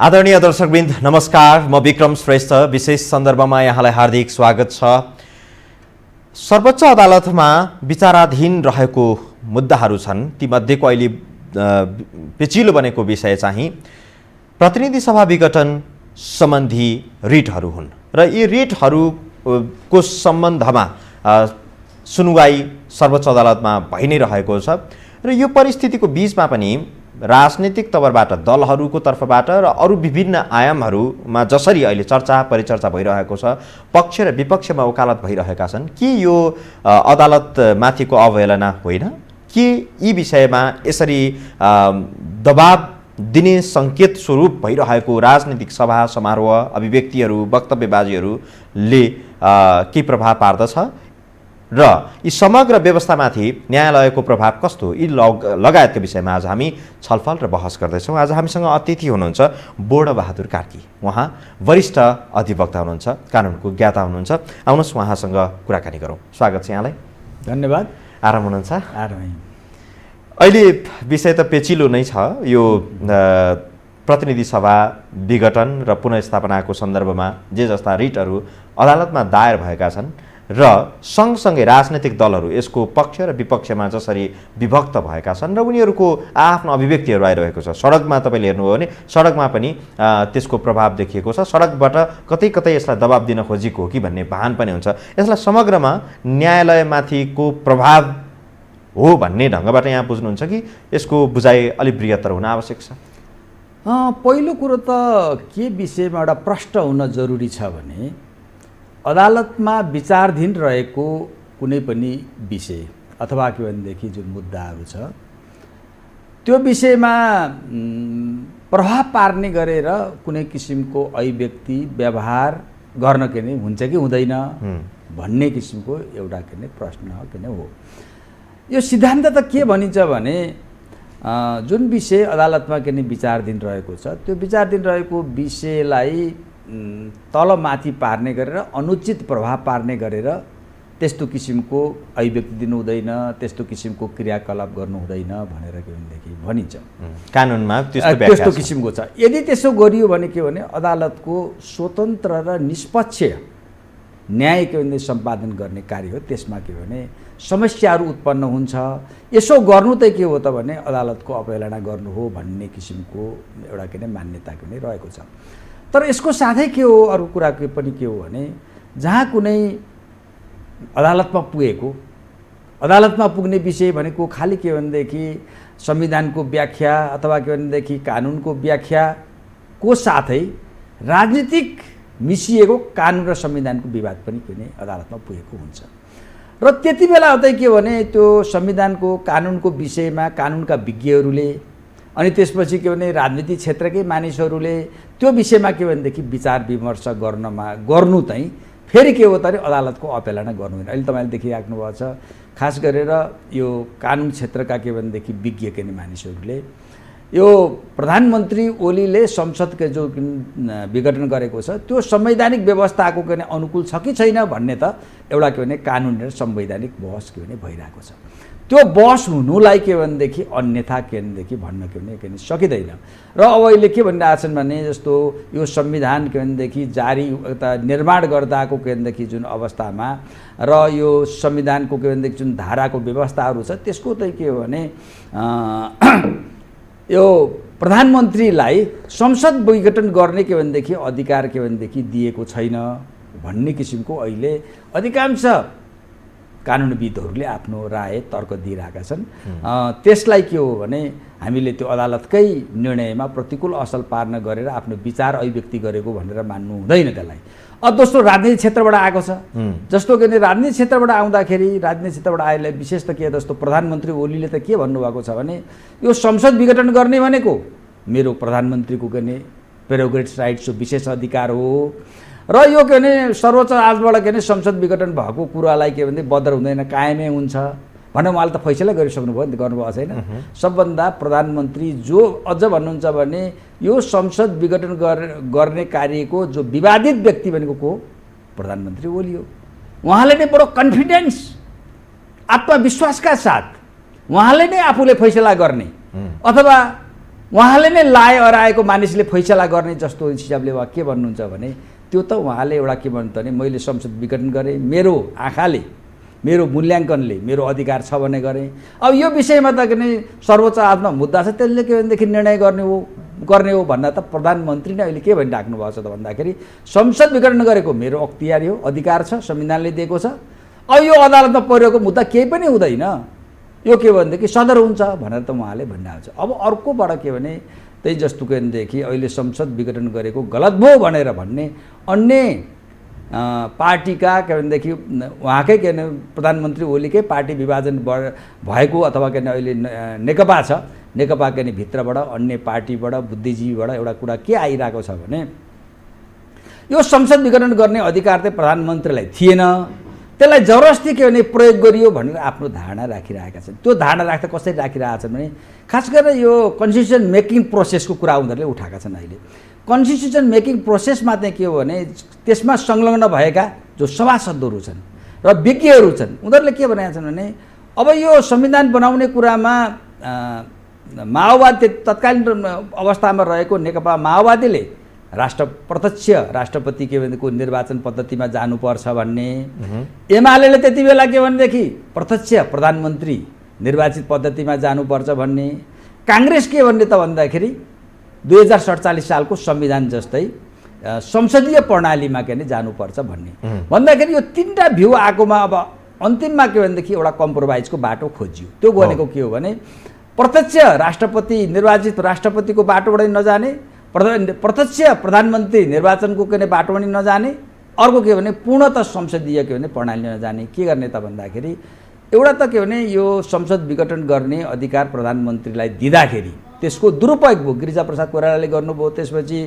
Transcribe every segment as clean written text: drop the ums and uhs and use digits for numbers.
आदरणीय दर्शकवृन्द नमस्कार, म विक्रम श्रेष्ठ। विशेष सन्दर्भमा यहाँलाई हार्दिक स्वागत छ। सर्वोच्च अदालतमा विचाराधीन रहेको मुद्दाहरू छन्। तीमध्येको अहिले पेचिलो बनेको विषय चाहिँ प्रतिनिधि सभा विघटन सम्बन्धी रिटहरू हुन् र यी रिटहरूको सम्बन्धमा सुनवाई सर्वोच्च अदालतमा भइ नै रहेको छ र यो परिस्थितिको बीचमा पनि राजनीतिक तवरबाट दलहरूको तर्फबाट र अरू विभिन्न आयामहरूमा जसरी अहिले चर्चा परिचर्चा भइरहेको छ, पक्ष र विपक्षमा वकालत भइरहेका छन् कि यो अदालतमाथिको अवहेलना होइन, के यी विषयमा यसरी दबाब दिने सङ्केत स्वरूप भइरहेको राजनीतिक सभा समारोह अभिव्यक्तिहरू वक्तव्यबाजीहरूले के प्रभाव पार्दछ र यी समग्र व्यवस्थामाथि न्यायालयको प्रभाव कस्तो, यी लगायतका विषयमा आज हामी छलफल र बहस गर्दैछौँ। आज हामीसँग अतिथि हुनुहुन्छ बोर्डबहादुर कार्की। उहाँ वरिष्ठ अधिवक्ता हुनुहुन्छ, कानुनको ज्ञाता हुनुहुन्छ। आउनुहोस् उहाँसँग कुराकानी गरौँ। स्वागत छ यहाँलाई। धन्यवाद। आराम हुनुहुन्छ? आरामै। अहिले विषय त पेचिलो नै छ। यो प्रतिनिधि सभा विघटन र पुनर्स्थापनाको सन्दर्भमा जे जस्ता रिटहरू अदालतमा दायर भएका छन् र सँगसँगै राजनैतिक दलहरू यसको पक्ष र विपक्षमा जसरी विभक्त भएका छन् र उनीहरूको आफ्नो अभिव्यक्तिहरू आइरहेको छ। सडकमा तपाईँले हेर्नुभयो भने सडकमा पनि त्यसको प्रभाव देखिएको छ। सडकबाट कतै कतै यसलाई दबाब दिन खोजेको हो कि भन्ने भान पनि हुन्छ। यसलाई समग्रमा न्यायालयमाथिको प्रभाव हो भन्ने ढङ्गबाट यहाँ बुझ्नुहुन्छ कि यसको बुझाइ अलिक बृहत्तर हुन आवश्यक छ? पहिलो कुरो त के विषयमा एउटा प्रष्ट हुन जरुरी छ भने अदालतमा विचाराधीन रहेको कुनै पनि विषय अथवा के भनेदेखि जुन मुद्दाहरू छ त्यो विषयमा प्रभाव पार्ने गरेर कुनै किसिमको अभिव्यक्ति व्यवहार गर्न के नै हुन्छ कि हुँदैन भन्ने किसिमको एउटा के नै प्रश्न के नै हो। यो सिद्धान्त त के भनिन्छ भने जुन विषय अदालतमा के नै विचाराधीन रहेको छ त्यो विचाराधीन रहेको विषयलाई तलमाथि पार्ने गरेर अनुचित प्रभाव पार्ने गरेर त्यस्तो किसिमको अभिव्यक्ति दिनु हुँदैन, त्यस्तो किसिमको क्रियाकलाप गर्नु हुँदैन भनेर के भनेदेखि भनिन्छ। कानुनमा त्यस्तो किसिमको छ। यदि त्यसो गरियो भने के भने अदालतको स्वतन्त्र र निष्पक्ष न्याय के भने सम्पादन गर्ने कार्य हो। त्यसमा के भने समस्याहरू उत्पन्न हुन्छ। यसो गर्नु त के हो त भने अदालतको अवहेलना गर्नु हो भन्ने किसिमको एउटा के नै मान्यता के नै रहेको छ। तर यसको साथै के हो, अरू कुरा के पनि के हो भने जहाँ कुनै अदालतमा पुग्ने विषय भनेको खालि के भनेदेखि संविधानको व्याख्या अथवा के भनेदेखि कानुनको व्याख्याको साथै राजनीतिक मिसिएको कानुन र संविधानको विवाद पनि के भने अदालतमा पुगेको हुन्छ र त्यति बेला चाहिँ के भने त्यो संविधानको कानुनको विषयमा कानुनका विज्ञहरूले अनि त्यसपछि के भने राजनीतिक क्षेत्रकै मानिसहरूले त्यो विषयमा के भनेदेखि विचार विमर्श गर्नु चाहिँ फेरि के हो त अदालतको अवहेलना गर्नु होइन। अहिले तपाईँले देखिराख्नु भएको छ, खास गरेर यो कानुन क्षेत्रका के भनेदेखि विज्ञ के नै मानिसहरूले यो प्रधानमन्त्री ओलीले संसदको जो विघटन गरेको छ त्यो संवैधानिक व्यवस्थाको के अनुकूल छ कि छैन भन्ने त एउटा के भने कानुन र संवैधानिक बहस के भने भइरहेको छ। त्यो बहस हुनुलाई के भनेदेखि अन्यथा के भनेदेखि भन्न के भने सकिँदैन। र अब अहिले के भनिरहेछन् भने जस्तो यो संविधान के भनेदेखि जारी निर्माण गर्दाको के भनेदेखि जुन अवस्थामा र यो संविधानको के भनेदेखि जुन धाराको व्यवस्थाहरू छ त्यसको त के हो भने यो प्रधानमन्त्रीलाई संसद विघटन गर्ने के भनेदेखि अधिकार के भनेदेखि दिएको छैन भन्ने किसिमको अहिले अधिकांश कानुनविदहरूले आफ्नो राय तर्क दिइरहेका छन्। त्यसलाई के हो भने हामीले त्यो अदालतकै निर्णयमा प्रतिकूल असर पार्न गरेर आफ्नो विचार अभिव्यक्ति गरेको भनेर मान्नु हुँदैन त्यसलाई। अब दोस्रो राजनीतिक क्षेत्रबाट आएको छ, जस्तो के राजनीतिक क्षेत्रबाट आउँदाखेरि राजनीतिक क्षेत्रबाट आएलाई विशेष त के जस्तो प्रधानमन्त्री ओलीले त के भन्नुभएको छ भने यो संसद विघटन गर्ने भनेको मेरो प्रधानमन्त्रीको के भने प्रेरोगेटिभ राइट्स विशेष अधिकार हो र यो के भने सर्वोच्च अदालतबाट के भने संसद विघटन भएको कुरालाई के भने बदर हुँदैन, कायमै हुन्छ भनेर उहाँले त फैसला गरिसक्नुभयो नि, गर्नुभएको छैन। सबभन्दा प्रधानमन्त्री जो अझ भन्नुहुन्छ भने यो संसद विघटन गर्ने कार्यको जो विवादित व्यक्ति भनेको को प्रधानमन्त्री ओली हो। उहाँले नै बडो कन्फिडेन्स आत्मविश्वासका साथ उहाँले नै आफूले फैसला गर्ने अथवा उहाँले नै लाए अराएको मानिसले फैसला गर्ने जस्तो हिसाबले उहाँ के भन्नुहुन्छ भने त्यो त उहाँले एउटा के भन्नु भने मैले संसद विघटन गरेँ, मेरो आँखाले, मेरो मूल्याङ्कनले मेरो अधिकार छ भने गरेँ। अब यो विषयमा त किन सर्वोच्च अदालतमा मुद्दा छ, त्यसले के भनेदेखि निर्णय गर्ने हो भन्दा त प्रधानमन्त्री नै अहिले के भनिराख्नु भएको छ त भन्दाखेरि संसद विघटन गरेको मेरो अख्तियार हो, अधिकार छ, संविधानले दिएको छ। अब यो अदालतमा परेको मुद्दा केही पनि हुँदैन, यो के भनेदेखि सदर हुन्छ भनेर त उहाँले भनिरहेको छ। अब अर्कोबाट के भने त्यही जस्तो के भनेदेखि अहिले संसद विघटन गरेको गलत भयो भनेर भन्ने अन्य पार्टीका के भनेदेखि उहाँकै के भने प्रधानमन्त्री ओलीकै पार्टी विभाजन भएको अथवा के भने अहिले नेकपा छ, नेकपा के भने भित्रबाट अन्य पार्टीबाट बुद्धिजीवीबाट एउटा कुरा के आइरहेको छ भने यो संसद विघटन गर्ने अधिकार चाहिँ प्रधानमन्त्रीलाई थिएन, त्यसलाई जबरजस्ती के भने प्रयोग गरियो भनेर आफ्नो धारणा राखिरहेका छन्। त्यो धारणा राख्दा कसरी राखिरहेका छन् भने खास गरेर यो कन्स्टिट्युसन मेकिङ प्रोसेसको कुरा उनीहरूले उठाएका छन्। अहिले कन्स्टिट्युसन मेकिङ प्रोसेसमा चाहिँ के हो भने त्यसमा संलग्न भएका जो सभासदहरू छन् र विज्ञहरू छन् उनीहरूले के भनेका छन् भने अब यो संविधान बनाउने कुरामा माओवादी तत्कालीन अवस्थामा रहेको नेकपा माओवादीले प्रत्यक्ष राष्ट्रपति के भनेको निर्वाचन पद्धतिमा जानुपर्छ भन्ने, एमाले त्यति बेला के भनेदेखि प्रत्यक्ष प्रधानमन्त्री निर्वाचित पद्धतिमा जानुपर्छ भन्ने, काङ्ग्रेस के भन्ने त भन्दाखेरि 2047 सालको संविधान जस्तै संसदीय प्रणालीमा के जानुपर्छ भन्ने भन्दाखेरि यो तीनटा भ्यू आएकोमा अब अन्तिममा के भनेदेखि एउटा कम्प्रोमाइजको बाटो खोजियो। त्यो भनेको के हो भने प्रत्यक्ष राष्ट्रपति निर्वाचित राष्ट्रपतिको बाटोबाटै नजाने, प्रत्यक्ष प्रधानमन्त्री निर्वाचनको के बाटो पनि नजाने, अर्को के भने पूर्णतः संसदीय के भने प्रणाली नजाने। के गर्ने त भन्दाखेरि एउटा त के भने यो संसद विघटन गर्ने अधिकार प्रधानमन्त्रीलाई दिँदाखेरि त्यसको दुरुपयोग भयो, गिरिजाप्रसाद कोइरालाले गर्नुभयो, त्यसपछि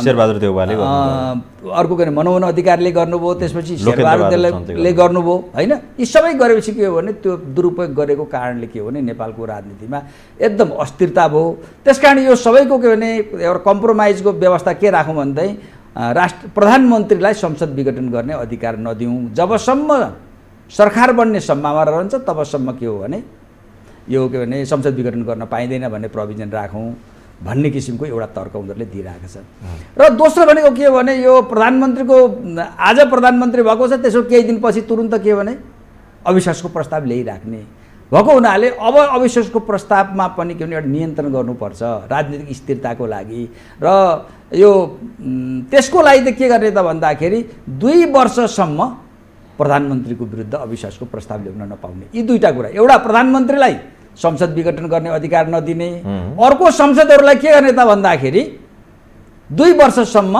शेरबहादुर देउवाले अर्को के भने मनमोहन अधिकारीले गर्नुभयो, त्यसपछि शेरबहादुरले गर्नुभयो होइन। यी सबै गरेपछि के हो भने त्यो दुरुपयोग गरेको कारणले के हो भने नेपालको राजनीतिमा एकदम अस्थिरता भयो। त्यसकारण यो सबैको के भने एउटा कम्प्रोमाइजको व्यवस्था के राखौँ भन्दै प्रधानमन्त्रीलाई संसद विघटन गर्ने अधिकार नदिउँ, जबसम्म सरकार बन्ने सम्भावना रहन्छ तबसम्म के हो भने यो के भने संसद विघटन गर्न पाइँदैन भन्ने प्रोभिजन राखौँ भन्ने किसिमको एउटा तर्क उनीहरूले दिइरहेका छन्। र दोस्रो भनेको के हो भने यो प्रधानमन्त्रीको आज प्रधानमन्त्री भएको छ, त्यसो केही दिनपछि तुरुन्त के भने अविश्वासको प्रस्ताव ल्याइराख्ने भएको हुनाले अब अविश्वासको प्रस्तावमा पनि के भने एउटा नियन्त्रण गर्नुपर्छ राजनीतिक स्थिरताको लागि। र यो त्यसको लागि त के गर्ने त भन्दाखेरि 2 वर्षसम्म प्रधानमन्त्रीको विरुद्ध अविश्वासको प्रस्ताव ल्याउन नपाउने, यी दुईटा कुरा, एउटा प्रधानमन्त्रीलाई संसद विघटन गर्ने अधिकार नदिने, अर्को संसदहरूलाई के गर्ने त भन्दाखेरि 2 वर्षसम्म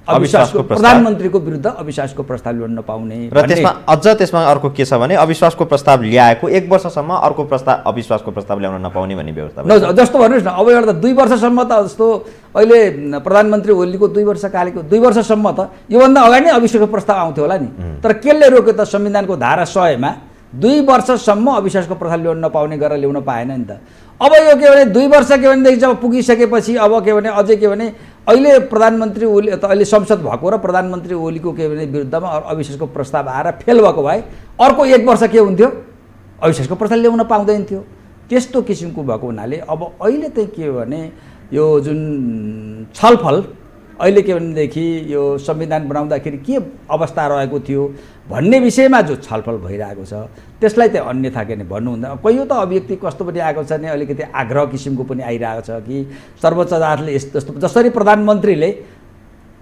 अविश्वासको प्रधानमन्त्रीको विरुद्ध अविश्वासको प्रस्ताव ल्याउन नपाउने। र त्यसमा अर्को के छ भने अविश्वासको प्रस्ताव ल्याएको 1 वर्षसम्म अर्को अविश्वासको प्रस्ताव ल्याउन नपाउने भन्ने व्यवस्था जस्तो भन्नुहोस् न। अब एउटा 2 वर्षसम्म त जस्तो अहिले प्रधानमन्त्री ओलीको 2 वर्ष कालेको 2 वर्षसम्म त योभन्दा अगाडि नै अविश्वासको प्रस्ताव आउँथ्यो होला नि, तर केले रोक्यो त संविधानको धारा 100 मा 2 वर्षसम्म अविश्वासको प्रस्ताव ल्याउन नपाउने गरेर ल्याउन पाएन नि त। अब यो के भने 2 वर्ष के भनेदेखि जब पुगिसकेपछि अब के भने अझै के भने अहिले प्रधानमन्त्री ओली त अहिले संसद भएको र प्रधानमन्त्री ओलीको के भने विरुद्धमा अविश्वासको प्रस्ताव आएर फेल भएको भए अर्को 1 वर्ष के हुन्थ्यो, अविश्वासको प्रस्ताव ल्याउन पाउँदैन थियो। त्यस्तो किसिमको भएको हुनाले अब अहिले चाहिँ के हो भने यो जुन छलफल अहिले के भनेदेखि यो संविधान बनाउँदाखेरि के अवस्था रहेको थियो भन्ने विषयमा जो छलफल भइरहेको छ त्यसलाई चाहिँ अन्यथा के भन्नु हुँदैन। कहियो त अभिव्यक्ति कस्तो पनि आएको छ नि, अलिकति आग्रह किसिमको पनि आइरहेको छ कि सर्वोच्च अदालतले यस्तो जसरी प्रधानमन्त्रीले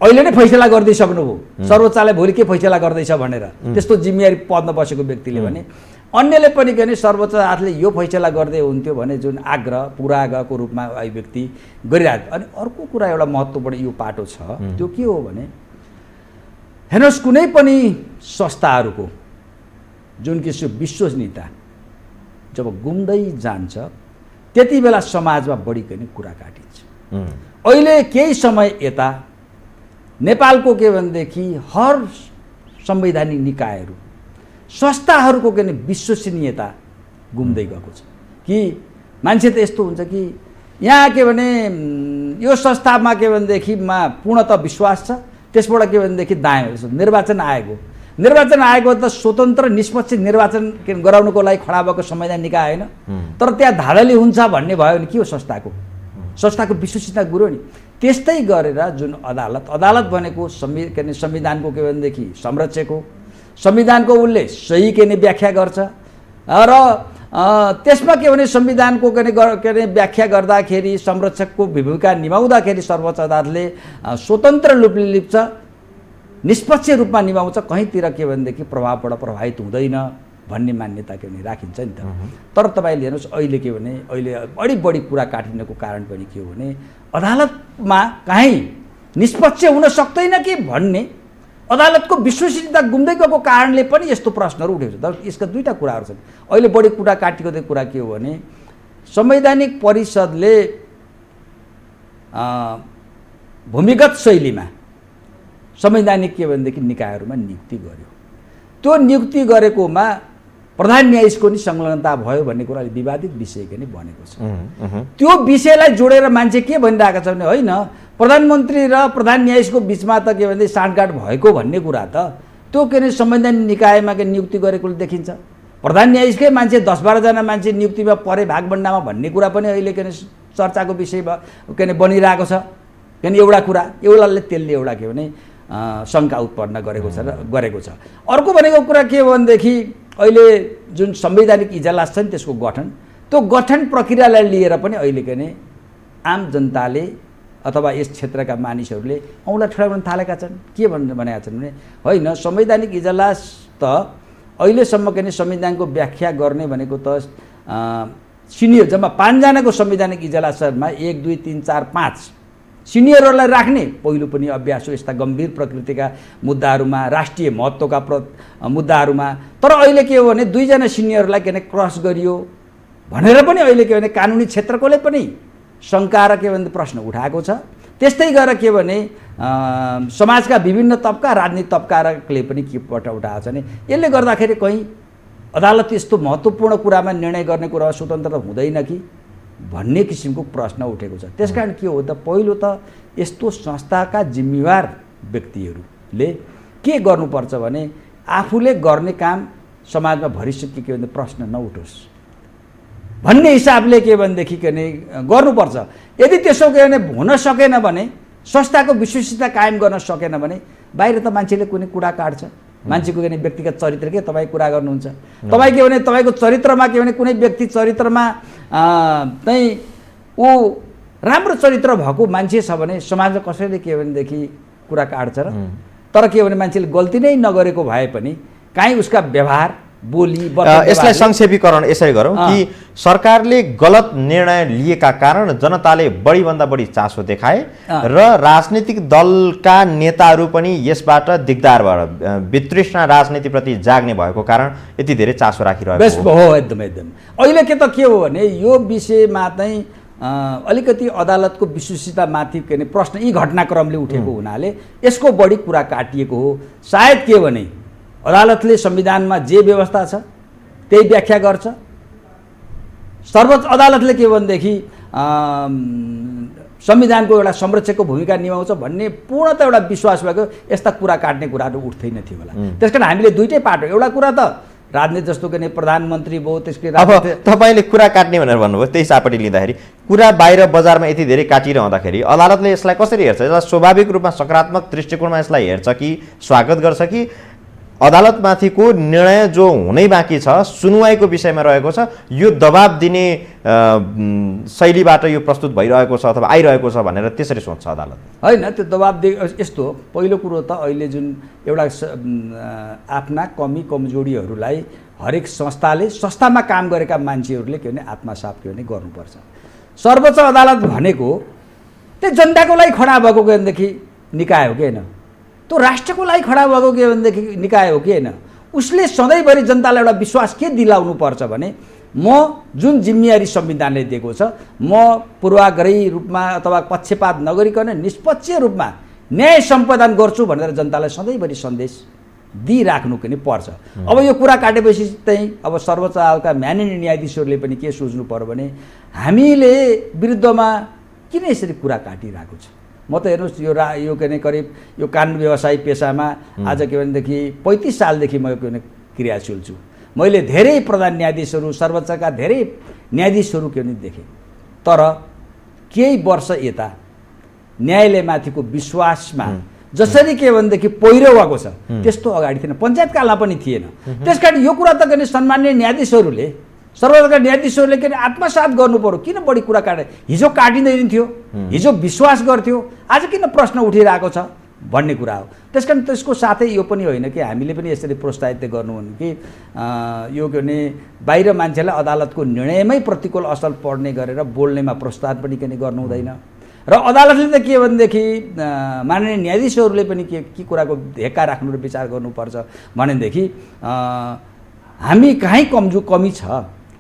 अहिले नै फैसला गरिदिइसक्नुभयो, सर्वोच्चले भोलि के फैसला गर्दैछ भनेर त्यस्तो जिम्मेवारी पदमा बसेको व्यक्तिले भने अन्यले पनि के भने सर्वोच्च अदालतले यो फैसला गर्दै हुन्थ्यो भने जुन आग्रह पूर्वाग्रहको रूपमा अभिव्यक्ति गरिरहेको। अनि अर्को कुरा एउटा महत्त्वपूर्ण यो पाटो छ, त्यो के हो भने हेर्नुहोस् कुनै पनि संस्थाहरूको जुन किसिम विश्वसनीयता जब गुम्दै जान्छ त्यति बेला समाजमा बढी पनि कुरा काटिन्छ। अहिले केही समय यता नेपालको के भनेदेखि हर संवैधानिक निकायहरू संस्थाहरूको के विश्वसनीयता गुम्दै गएको छ कि मान्छे त यस्तो हुन्छ कि यहाँ के भने यो संस्थामा के भनेदेखि पूर्णतः विश्वास छ, त्यसबाट के भनेदेखि दायाँ निर्वाचन आएको त स्वतन्त्र निष्पक्ष निर्वाचन गराउनको लागि खडा भएको संवैधानिक निकाय होइन, तर त्यहाँ धाँधली हुन्छ भन्ने भयो भने के हो संस्थाको संस्थाको विश्वसनीयता गुर्यो नि। त्यस्तै गरेर जुन अदालत भनेको के अरे संविधानको के भनेदेखि संरक्षक हो, संविधानको उसले सही के अरे व्याख्या गर्छ र त्यसमा के भने संविधानको के अरे व्याख्या गर्दाखेरि संरक्षकको भूमिका निभाउँदाखेरि सर्वोच्च अदालतले स्वतन्त्र रूपले लिप्छ, निष्पक्ष रूपमा निभाउँछ, कहीँतिर के भनेदेखि प्रभावबाट प्रभावित हुँदैन भन्ने मान्यता के भने राखिन्छ नि त। तर तपाईँले हेर्नुहोस् अहिले के भने अहिले बढी कुरा काटिनको कारण पनि के हो भने अदालतमा कहीँ निष्पक्ष हुन सक्दैन कि भन्ने अदालतको विश्वसनीयता गुम्दै गएको कारणले पनि यस्तो प्रश्नहरू उठेको छ। तर यसका दुईवटा कुराहरू छन्। अहिले बढी कुरा काटिएको कुरा के हो भने संवैधानिक परिषदले भूमिगत शैलीमा संवैधानिक के भनेदेखि निकायहरूमा नियुक्ति गर्यो। त्यो नियुक्ति गरेकोमा प्रधान न्यायाधीशको नि संलग्नता भयो भन्ने कुरा विवादित विषय के नि बनेको छ। त्यो विषयलाई जोडेर मान्छे के भनिरहेको छ भने होइन प्रधानमन्त्री र प्रधान न्यायाधीशको बिचमा त के भने साँठगाँठ भएको भन्ने कुरा त त्यो के अरे संवैधानिक निकायमा के नियुक्ति गरेकोले देखिन्छ। प्रधान न्यायाधीशकै मान्छे 10-12 जना मान्छे नियुक्तिमा परे भागभण्डामा भन्ने कुरा पनि अहिले के अरे चर्चाको विषय के अरे बनिरहेको छ। किन एउटा कुरा एउटाले त्यसले एउटा के भने शङ्का उत्पन्न गरेको छ। अर्को भनेको कुरा के हो भनेदेखि अहिले जुन संवैधानिक इजलास छ नि त्यसको गठन, त्यो गठन प्रक्रियालाई लिएर पनि अहिले के भने आम जनताले अथवा यस क्षेत्रका मानिसहरूले औँला ठडाउन थालेका छन्। के भनेका छन् भने होइन संवैधानिक इजलास त अहिलेसम्म के भने संविधानको व्याख्या गर्ने भनेको त सिनियर जम्मा 5 जनाको संवैधानिक इजलासमा 1, 2, 3, 4, 5 सिनियरहरूलाई राख्ने पहिलो पनि अभ्यास हो यस्ता गम्भीर प्रकृतिका मुद्दाहरूमा, राष्ट्रिय महत्त्वका मुद्दाहरूमा। तर अहिले के हो भने 2 जना सिनियरलाई के भने क्रस गरियो भनेर पनि अहिले के भने कानुनी क्षेत्रकोले पनि शङ्का र के भने प्रश्न उठाएको छ। त्यस्तै गरेर के भने समाजका विभिन्न तबका, राजनीतिक तबकाले पनि के उठाएको छ भने यसले गर्दाखेरि कहीँ अदालत यस्तो महत्त्वपूर्ण कुरामा निर्णय गर्ने कुरा स्वतन्त्रता हुँदैन कि भन्ने किसिमको प्रश्न उठेको छ। त्यसकारण के हो त पहिलो त यस्तो संस्थाका जिम्मेवार व्यक्तिहरूले के गर्नुपर्छ भने आफूले गर्ने काम समाजमा भरिसके के भने प्रश्न नउठोस् भन्ने हिसाबले के भनेदेखि के भने गर्नुपर्छ। यदि त्यसो के भने हुन सकेन भने संस्थाको विश्वसनीयता कायम गर्न सकेन भने बाहिर त मान्छेले कुनै कुरा काट्छ। मान्छेको के भने व्यक्तिगत चरित्र के तपाईँ कुरा गर्नुहुन्छ, तपाईँ के भने तपाईँको चरित्रमा के भने कुनै व्यक्ति चरित्रमा चाहिँ ऊ राम्रो चरित्र भएको मान्छे छ भने समाजमा कसैले के भनेदेखि कुरा काट्छ र। तर के भने मान्छेले गल्ती नै नगरेको भए पनि काहीँ उसका व्यवहार बोली यसलाई संक्षेपीकरण यसरी गरौँ कि सरकारले गलत निर्णय लिएका कारण जनताले बढीभन्दा बढी चासो देखाए र राजनीतिक दलका नेताहरू पनि यसबाट दिगदारबाट वितृष्णा राजनीतिप्रति जाग्ने भएको कारण यति धेरै चासो राखिरहेको हो। एकदम अहिले के त के हो भने यो विषयमा चाहिँ अलिकति अदालतको विश्वसनीयतामाथि के भने प्रश्न यी घटनाक्रमले उठेको हुनाले यसको बढी कुरा काटिएको हो। सायद के भने अदालतले संविधानमा जे व्यवस्था छ त्यही व्याख्या गर्छ। सर्वोच्च अदालतले के भनेदेखि संविधानको एउटा संरक्षकको भूमिका निभाउँछ भन्ने पूर्णतः एउटा विश्वास भएको यस्ता कुरा काट्ने कुराहरू उठ्दैन थियो होला। त्यसकारण हामीले दुईटै पाटो एउटा कुरा त राजनीति जस्तो के प्रधानमन्त्री भयो त्यसकै अब तपाईँले कुरा काट्ने भनेर भन्नुभयो त्यही चापटी लिँदाखेरि कुरा बाहिर बजारमा यति धेरै काटिरहँदाखेरि अदालतले यसलाई कसरी हेर्छ? यसलाई स्वाभाविक रूपमा सकारात्मक दृष्टिकोणमा यसलाई हेर्छ कि स्वागत गर्छ कि अदालतमाथिको निर्णय जो हुनै बाँकी छ सुनुवाईको विषयमा रहेको छ यो दबाब दिने शैलीबाट यो प्रस्तुत भइरहेको छ अथवा आइरहेको छ भनेर त्यसरी सोच्छ अदालत? होइन, त्यो दबाब यस्तो पहिलो कुरो त अहिले जुन एउटा आफ्ना कमी कमजोरीहरूलाई हरेक संस्थामा काम गरेका मान्छेहरूले के भने आत्मसात के भने गर्नुपर्छ। सर्वोच्च अदालत भनेको त्यो जनताको लागि खडा भएको के भनेदेखि निकाय हो कि होइन, त्यो राष्ट्रको लागि खडा भएको के भनेदेखि निकाय हो कि होइन। उसले सधैँभरि जनतालाई एउटा विश्वास के दिलाउनु पर्छ भने म जुन जिम्मेवारी संविधानले दिएको छ म पूर्वाग्रही रूपमा अथवा पक्षपात नगरिकन निष्पक्ष रूपमा न्याय सम्पादन गर्छु भनेर जनतालाई सधैँभरि सन्देश दिइराख्नु पनि पर्छ। अब यो कुरा काटेपछि चाहिँ अब सर्वोच्च अदालतका माननीय न्यायाधीशहरूले पनि के सोच्नु पर्यो भने हामीले विरुद्धमा किन यसरी कुरा काटिरहेको छ। म त हेर्नुहोस् यो के भने करिब यो कानुन व्यवसायी पेसामा आज के भनेदेखि 35 सालदेखि म के भने क्रियाशील छु। मैले धेरै प्रधान न्यायाधीशहरू सर्वोच्चका धेरै न्यायाधीशहरू के भने देखेँ। तर केही वर्ष यता न्यायालयमाथिको विश्वासमा जसरी के भनेदेखि पहिरो भएको छ त्यस्तो अगाडि थिएन, पञ्चायतकालमा पनि थिएन। त्यसकारण यो कुरा त के सम्माननीय न्यायाधीशहरूले सर्वोच्च न्यायाधीशहरूले के आत्मसात गर्नु पर्यो। किन बढी कुरा काटे, हिजो काटिँदैन थियो, हिजो विश्वास गर्थ्यो, आज किन प्रश्न उठिरहेको छ भन्ने कुरा हो। त्यसकारण त्यसको साथै यो पनि होइन कि हामीले पनि यसरी प्रोत्साहित गर्नु भने कि यो के भने बाहिर मान्छेलाई अदालतको निर्णयमै प्रतिकूल असर पर्ने गरेर बोल्नेमा प्रोत्साहन पनि के गर्नु हुँदैन। र अदालतले त के भनेदेखि माननीय न्यायाधीशहरूले पनि के कुराको हेक्का राख्नु र विचार गर्नुपर्छ भनेदेखि हामी कहीँ कमी छ,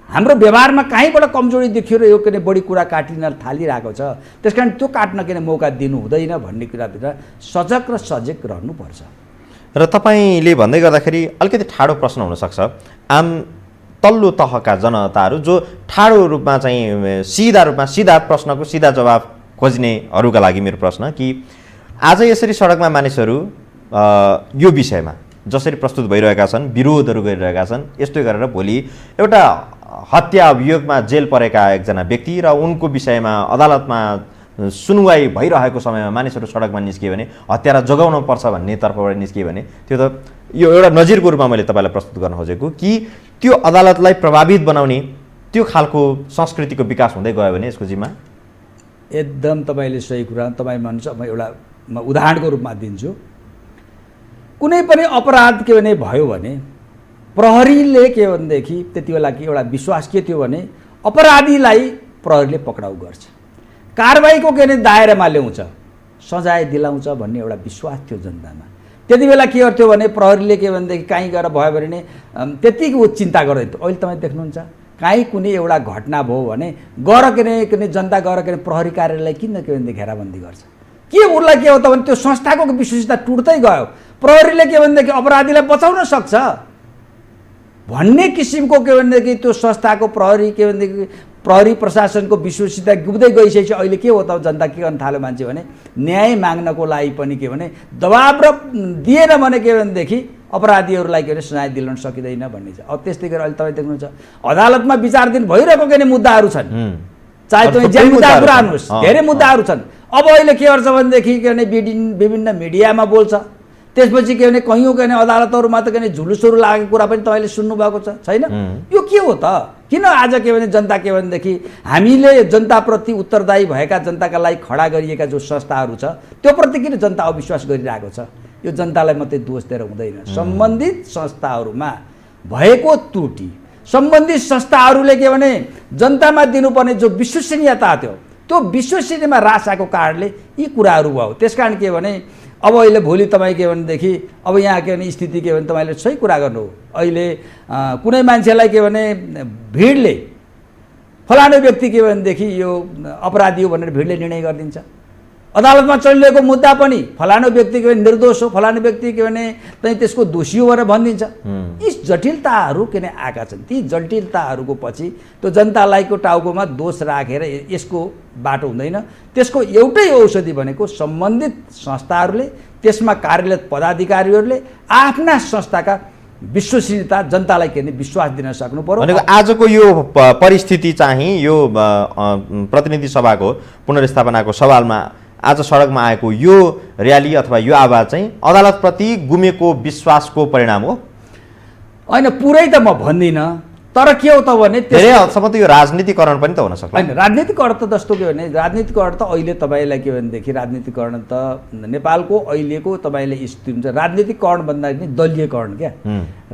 हाम्रो व्यवहारमा कहीँबाट कमजोरी देखियो र यो किन बढी कुरा काटिन थालिरहेको छ, त्यसकारण त्यो काट्न किन मौका दिनु हुँदैन भन्ने कुराभित्र सजग र सजग रहनुपर्छ। र तपाईँले भन्दै गर्दाखेरि अलिकति ठाडो प्रश्न हुनसक्छ, आम तल्लो तहका जनताहरू जो ठाडो रूपमा चाहिँ सिधा प्रश्नको सिधा जवाब खोज्नेहरूका लागि मेरो प्रश्न कि आज यसरी सडकमा मानिसहरू यो विषयमा जसरी प्रस्तुत भइरहेका छन्, विरोधहरू गरिरहेका छन्, यस्तै गरेर भोलि एउटा हत्या अभियोगमा जेल परेका एकजना व्यक्ति र उनको विषयमा अदालतमा सुनवाई भइरहेको समयमा मानिसहरू सडकमा निस्कियो भने हत्यारा जोगाउनु पर्छ भन्ने तर्फबाट निस्कियो भने त्यो त यो एउटा नजिरको रूपमा मैले तपाईँलाई प्रस्तुत गर्न खोजेको कि त्यो अदालतलाई प्रभावित बनाउने त्यो खालको संस्कृतिको विकास हुँदै गयो भने यसको जिम्मा एकदम तपाईँले सही कुरा तपाईँ भन्नुहुन्छ। म एउटा उदाहरणको रूपमा दिन्छु। कुनै पनि अपराध के भने भयो भने प्रहरीले के भनेदेखि त्यति बेला कि एउटा विश्वास के थियो भने अपराधीलाई प्रहरीले पक्राउ गर्छ, कारबाहीको के भने दायरामा ल्याउँछ, सजाय दिलाउँछ भन्ने एउटा विश्वास थियो जनतामा। त्यति बेला के गर्थ्यो भने प्रहरीले के भनेदेखि कहीँ गएर भयो भने त्यतिको चिन्ता गर्दैन थियो। अहिले तपाईँ देख्नुहुन्छ कहीँ कुनै एउटा घटना भयो भने गएर के भने जनता गएर के प्रहरी कार्यालय किन के भनेदेखि घेराबन्दी गर्छ। के उसलाई के हो त भने त्यो संस्थाको विश्वसनीयता टुट्दै गयो। प्रहरीले के भनेदेखि अपराधीलाई बचाउन सक्छ भन्ने किसिमको के भनेदेखि त्यो संस्थाको प्रहरी के भनेदेखि प्रहरी प्रशासनको विश्वसनीयता डुब्दै गइसकेपछि अहिले के हो त जनता के गर्न थाल्यो मान्छे भने न्याय माग्नको लागि पनि के भने दबाब र दिएन भने के भनेदेखि अपराधीहरूलाई के भने सजाय दिलाउन सकिँदैन भन्ने छ। अब त्यस्तै गरेर अहिले तपाईँ देख्नुहुन्छ अदालतमा विचाराधीन भइरहेको के मुद्दाहरू छन्, चाहे तपाईँ जे मुद्दा कुरा गर्नुहोस्, धेरै मुद्दाहरू छन्। अब अहिले के गर्छ भनेदेखि के भने विभिन्न मिडियामा बोल्छ, त्यसपछि के भने कयौँ के भने अदालतहरूमा त के भने झुलुसहरू लागेको कुरा पनि तपाईँले सुन्नुभएको छैन? यो के हो त? किन आज के भने जनता के भनेदेखि हामीले जनताप्रति उत्तरदायी भएका जनताका लागि खडा गरिएका जो संस्थाहरू छ त्योप्रति किन जनता अविश्वास गरिरहेको छ? यो जनतालाई मात्रै दोष दिएर हुँदैन। सम्बन्धित संस्थाहरूमा भएको त्रुटि, सम्बन्धित संस्थाहरूले के भने जनतामा दिनुपर्ने जो विश्वसनीयता थियो त्यो विश्वसनीयतामा ह्रास आएको कारणले यी कुराहरू भयो। त्यसकारण के भने अब अहिले भोलि तपाईँ के भनेदेखि अब यहाँ के भने स्थिति के भने तपाईँले सही कुरा गर्नु हो। अहिले कुनै मान्छेलाई के भने भिडले फलानु व्यक्ति के भनेदेखि यो अपराधी हो भनेर भिडले निर्णय गरिदिन्छ। अदालतमा चलिरहेको मुद्दा पनि फलानु व्यक्ति के भने निर्दोष हो, फलानु व्यक्ति के भने चाहिँ त्यसको दोषी हो भनेर भनिदिन्छ। यी जटिलताहरू के भने आएका छन्। ती जटिलताहरूको पछि त्यो जनतालाईको टाउकोमा दोष राखेर यसको बाटो हुँदैन। त्यसको एउटै औषधि भनेको सम्बन्धित संस्थाहरूले, त्यसमा कार्यरत पदाधिकारीहरूले आफ्ना संस्थाका विश्वसनीयता जनतालाई के भने विश्वास दिन सक्नु पर्यो। भनेको आजको यो परिस्थिति चाहिँ यो प्रतिनिधि सभाको पुनर्स्थापनाको सवालमा आज सडकमा आएको यो र्याली अथवा यो आवाज चाहिँ अदालतप्रति गुमेको विश्वासको परिणाम हो? होइन, पुरै त म भन्दिनँ, तर के हो त भने धेरै हदसम्म त यो राजनीतिकरण पनि त हुन सक्छ। होइन, राजनीतिकरण त जस्तो के भने राजनीतिकरण त अहिले तपाईँलाई के भनेदेखि राजनीतिकरण त नेपालको अहिलेको तपाईँले स्थिति हुन्छ। राजनीतिकरण भन्दाखेरि दलीयकरण क्या।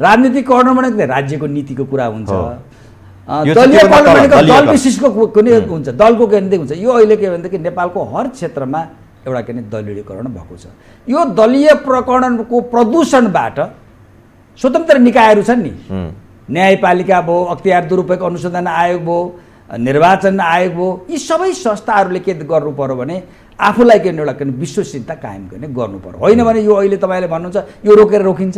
राजनीतिकरण भनेको राज्यको नीतिको कुरा हुन्छ, दलीयकरण भनेको दल विशिष्टको कुनै हुन्छ, दलको केन्द्रित हुन्छ। यो अहिले के भनेदेखि नेपालको हर क्षेत्रमा एउटा के भने दलीयकरण भएको छ। यो दलीय प्रकरणको प्रदूषणबाट स्वतन्त्र निकायहरू छन् नि, न्यायपालिका भयो, अख्तियार दुरुपयोग अनुसन्धान आयोग भयो, निर्वाचन आयोग भयो, यी सबै संस्थाहरूले के गर्नु पर्यो भने आफूलाई के एउटा विश्वसनीयता कायम गर्नु पर्यो। होइन भने यो अहिले तपाईँले भन्नुहुन्छ यो रोकेर रोकिन्छ।